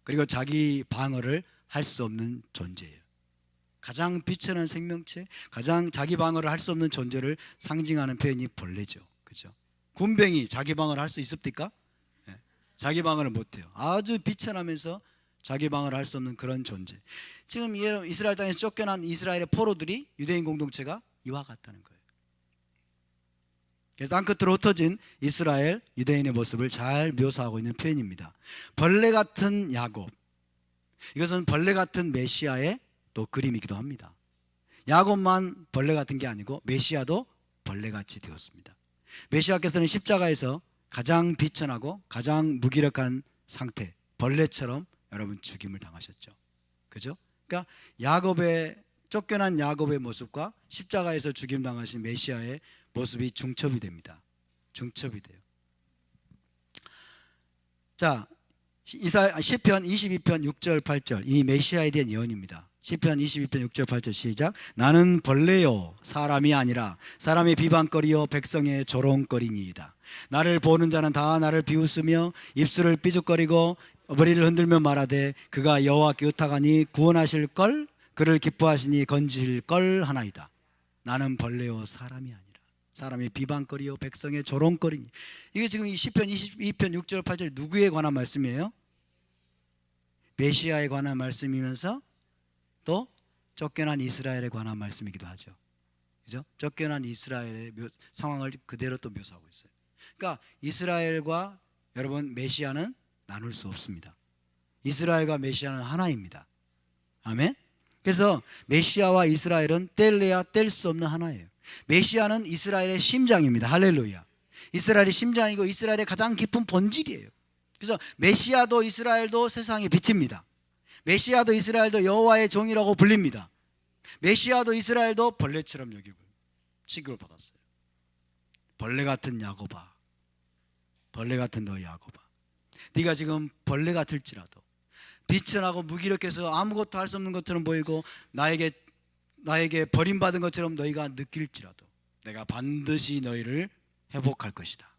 그리고 자기 방어를 할 수 없는 존재예요. 가장 비천한 생명체, 가장 자기 방어를 할 수 없는 존재를 상징하는 표현이 벌레죠. 그죠? 군뱅이 자기 방어를 할 수 있습니까? 네. 자기 방어를 못해요. 아주 비천하면서 자기 방어를 할 수 없는 그런 존재. 지금 이스라엘 땅에서 쫓겨난 이스라엘의 포로들이, 유대인 공동체가 이와 같다는 거예요. 그래서 땅끝으로 흩어진 이스라엘 유대인의 모습을 잘 묘사하고 있는 표현입니다. 벌레 같은 야곱, 이것은 벌레 같은 메시아의 또 그림이기도 합니다. 야곱만 벌레 같은 게 아니고 메시아도 벌레같이 되었습니다. 메시아께서는 십자가에서 가장 비천하고 가장 무기력한 상태, 벌레처럼 여러분 죽임을 당하셨죠. 그죠? 그러니까 야곱의, 쫓겨난 야곱의 모습과 십자가에서 죽임 당하신 메시아의 모습이 중첩이 됩니다. 중첩이 돼요. 자, 시편 22편 6절 8절, 이 메시아에 대한 예언입니다. 시편 22편 6절 8절 시작. 나는 벌레요 사람이 아니라 사람의 비방거리요 백성의 조롱거리니이다. 나를 보는 자는 다 나를 비웃으며 입술을 삐죽거리고 머리를 흔들며 말하되 그가 여호와께 의탁하니 구원하실 걸, 그를 기뻐하시니 건지실 걸 하나이다. 나는 벌레요 사람이 아니라 사람의 비방거리요 백성의 조롱거리니. 이게 지금 이 시편 22편 6절 8절 누구에 관한 말씀이에요? 메시아에 관한 말씀이면서 또 쫓겨난 이스라엘에 관한 말씀이기도 하죠. 그죠? 쫓겨난 이스라엘의 상황을 그대로 또 묘사하고 있어요. 그러니까 이스라엘과 여러분 메시아는 나눌 수 없습니다. 이스라엘과 메시아는 하나입니다. 아멘. 그래서 메시아와 이스라엘은 뗄래야 뗄 수 없는 하나예요. 메시아는 이스라엘의 심장입니다. 할렐루야. 이스라엘의 심장이고 이스라엘의 가장 깊은 본질이에요. 그래서 메시아도 이스라엘도 세상의 빛입니다. 메시아도 이스라엘도 여호와의 종이라고 불립니다. 메시아도 이스라엘도 벌레처럼 여기고 취급을 받았어요. 벌레 같은 야곱아, 벌레 같은 너 야곱아, 네가 지금 벌레 같을지라도, 비천하고 무기력해서 아무것도 할 수 없는 것처럼 보이고 나에게 버림받은 것처럼 너희가 느낄지라도 내가 반드시 너희를 회복할 것이다.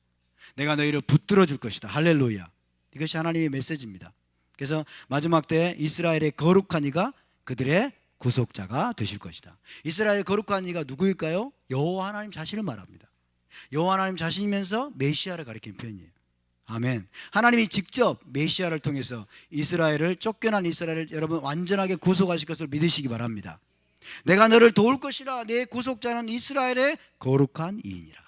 내가 너희를 붙들어 줄 것이다. 할렐루야. 이것이 하나님의 메시지입니다. 그래서 마지막 때 이스라엘의 거룩한 이가 그들의 구속자가 되실 것이다. 이스라엘의 거룩한 이가 누구일까요? 여호와 하나님 자신을 말합니다. 여호와 하나님 자신이면서 메시아를 가리키는 표현이에요. 아멘. 하나님이 직접 메시아를 통해서 이스라엘을, 쫓겨난 이스라엘을 여러분 완전하게 구속하실 것을 믿으시기 바랍니다. 내가 너를 도울 것이라. 내 구속자는 이스라엘의 거룩한 이인이라.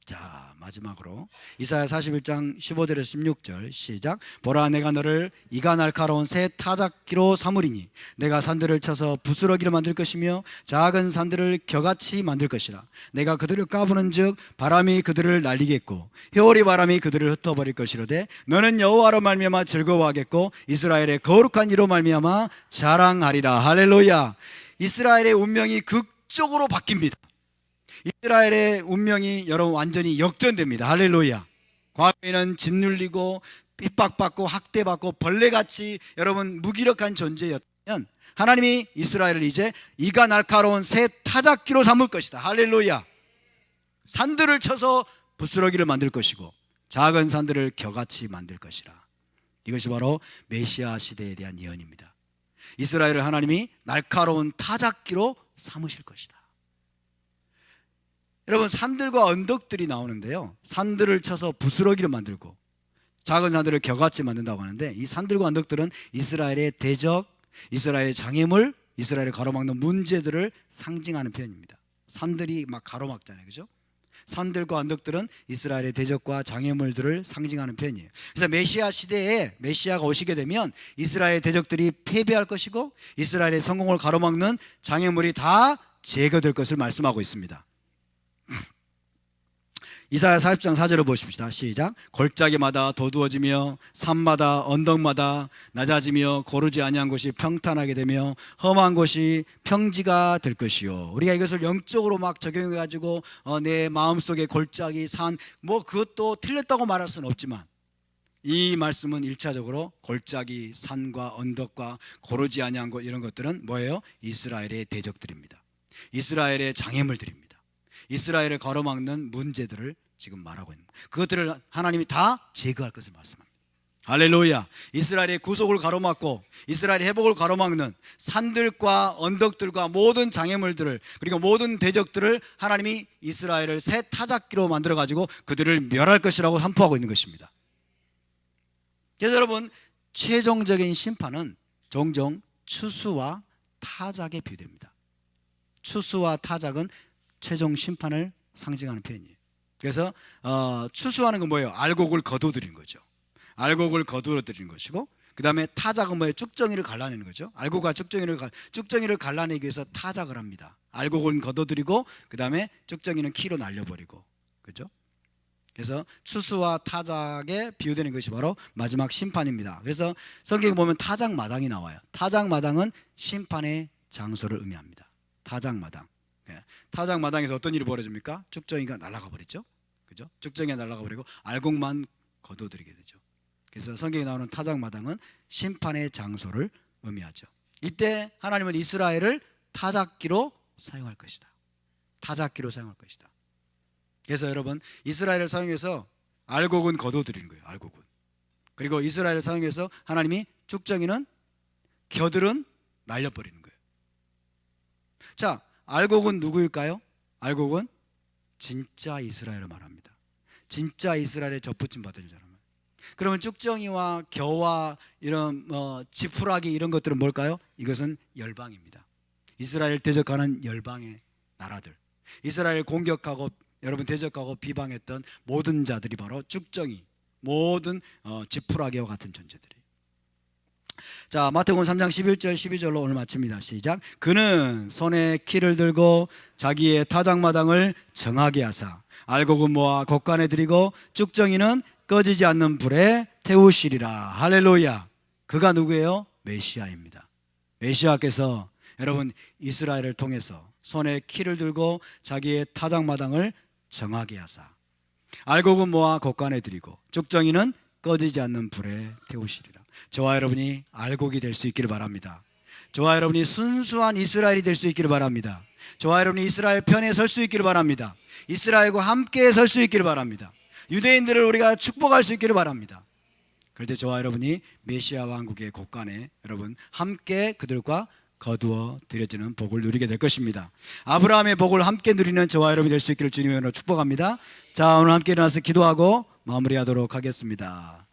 자, 마지막으로 이사야 41장 15절에서 16절 시작. 보라, 내가 너를 이가 날카로운 새 타작기로 삼으리니 내가 산들을 쳐서 부스러기를 만들 것이며 작은 산들을 겨같이 만들 것이라. 내가 그들을 까부는 즉 바람이 그들을 날리겠고 회오리 바람이 그들을 흩어버릴 것이로되 너는 여호와로 말미암아 즐거워하겠고 이스라엘의 거룩한 이로 말미암아 자랑하리라. 할렐루야. 이스라엘의 운명이 극적으로 바뀝니다. 이스라엘의 운명이 여러분 완전히 역전됩니다. 할렐루야. 과거에는 짓눌리고 핍박받고 학대받고 벌레같이 여러분 무기력한 존재였다면 하나님이 이스라엘을 이제 이가 날카로운 새 타작기로 삼을 것이다. 할렐루야. 산들을 쳐서 부스러기를 만들 것이고 작은 산들을 겨같이 만들 것이라. 이것이 바로 메시아 시대에 대한 예언입니다. 이스라엘을 하나님이 날카로운 타작기로 삼으실 것이다. 여러분, 산들과 언덕들이 나오는데요, 산들을 쳐서 부스러기를 만들고 작은 산들을 겨같이 만든다고 하는데, 이 산들과 언덕들은 이스라엘의 대적, 이스라엘의 장애물, 이스라엘을 가로막는 문제들을 상징하는 표현입니다. 산들이 막 가로막잖아요, 그죠? 산들과 언덕들은 이스라엘의 대적과 장애물들을 상징하는 표현이에요. 그래서 메시아 시대에 메시아가 오시게 되면 이스라엘 대적들이 패배할 것이고 이스라엘의 성공을 가로막는 장애물이 다 제거될 것을 말씀하고 있습니다. 이사야 40장 4절을 보십시다. 시작. 골짜기마다 도두어지며 산마다 언덕마다 낮아지며 고르지 아니한 곳이 평탄하게 되며 험한 곳이 평지가 될 것이요. 우리가 이것을 영적으로 막 적용해 가지고 내 마음속에 골짜기 산 뭐 그것도 틀렸다고 말할 수는 없지만 이 말씀은 1차적으로 골짜기 산과 언덕과 고르지 아니한 곳 이런 것들은 뭐예요? 이스라엘의 대적들입니다. 이스라엘의 장애물들입니다. 이스라엘을 가로막는 문제들을 지금 말하고 있는 거예요. 그것들을 하나님이 다 제거할 것을 말씀합니다. 할렐루야. 이스라엘의 구속을 가로막고 이스라엘의 회복을 가로막는 산들과 언덕들과 모든 장애물들을 그리고 모든 대적들을 하나님이 이스라엘을 새 타작기로 만들어 가지고 그들을 멸할 것이라고 선포하고 있는 것입니다. 그래서 여러분, 최종적인 심판은 종종 추수와 타작에 비유됩니다. 추수와 타작은 최종 심판을 상징하는 표현이에요. 그래서 추수하는 건 뭐예요? 알곡을 거두어들이는 거죠. 알곡을 거두어들이는 것이고, 그 다음에 타작은 뭐예요? 쭉정이를 갈라내는 거죠. 알곡과 쭉정이를 갈라내기 위해서 타작을 합니다. 알곡은 거두어들이고 그 다음에 쭉정이는 키로 날려버리고, 그렇죠? 그래서 추수와 타작에 비유되는 것이 바로 마지막 심판입니다. 그래서 성경에 보면 타작마당이 나와요. 타작마당은 심판의 장소를 의미합니다. 타작마당. 타작마당에서 어떤 일이 벌어집니까? 쭉정이가 날아가 버리죠. 그죠? 쭉정이가 날아가 버리고 알곡만 거둬들이게 되죠. 그래서 성경에 나오는 타작마당은 심판의 장소를 의미하죠. 이때 하나님은 이스라엘을 타작기로 사용할 것이다. 타작기로 사용할 것이다. 그래서 여러분, 이스라엘을 사용해서 알곡은 거둬들이는 거예요. 알곡은. 그리고 이스라엘을 사용해서 하나님이 쭉정이는 겨들은 날려버리는 거예요. 자, 알곡은 누구일까요? 알곡은 진짜 이스라엘을 말합니다. 진짜 이스라엘의 접붙임 받을 자라면. 그러면 쭉정이와 겨와 이런 지푸라기 이런 것들은 뭘까요? 이것은 열방입니다. 이스라엘 대적하는 열방의 나라들, 이스라엘 공격하고 여러분 대적하고 비방했던 모든 자들이 바로 쭉정이, 모든 지푸라기와 같은 존재들이. 자, 마태복음 3장 11절 12절로 오늘 마칩니다. 시작. 그는 손에 키를 들고 자기의 타작마당을 정하게 하사 알곡은 모아 곡간에 들이고 쭉정이는 꺼지지 않는 불에 태우시리라. 할렐루야. 그가 누구예요? 메시아입니다. 메시아께서 여러분 이스라엘을 통해서 손에 키를 들고 자기의 타작마당을 정하게 하사 알곡은 모아 곡간에 들이고 쭉정이는 꺼지지 않는 불에 태우시리라. 저와 여러분이 알곡이 될 수 있기를 바랍니다. 저와 여러분이 순수한 이스라엘이 될 수 있기를 바랍니다. 저와 여러분이 이스라엘 편에 설 수 있기를 바랍니다. 이스라엘과 함께 설 수 있기를 바랍니다. 유대인들을 우리가 축복할 수 있기를 바랍니다. 그럴 때 저와 여러분이 메시아 왕국의 곡간에 여러분 함께 그들과 거두어 드려지는 복을 누리게 될 것입니다. 아브라함의 복을 함께 누리는 저와 여러분이 될 수 있기를 주님의 이름으로 축복합니다. 자, 오늘 함께 일어나서 기도하고 마무리하도록 하겠습니다.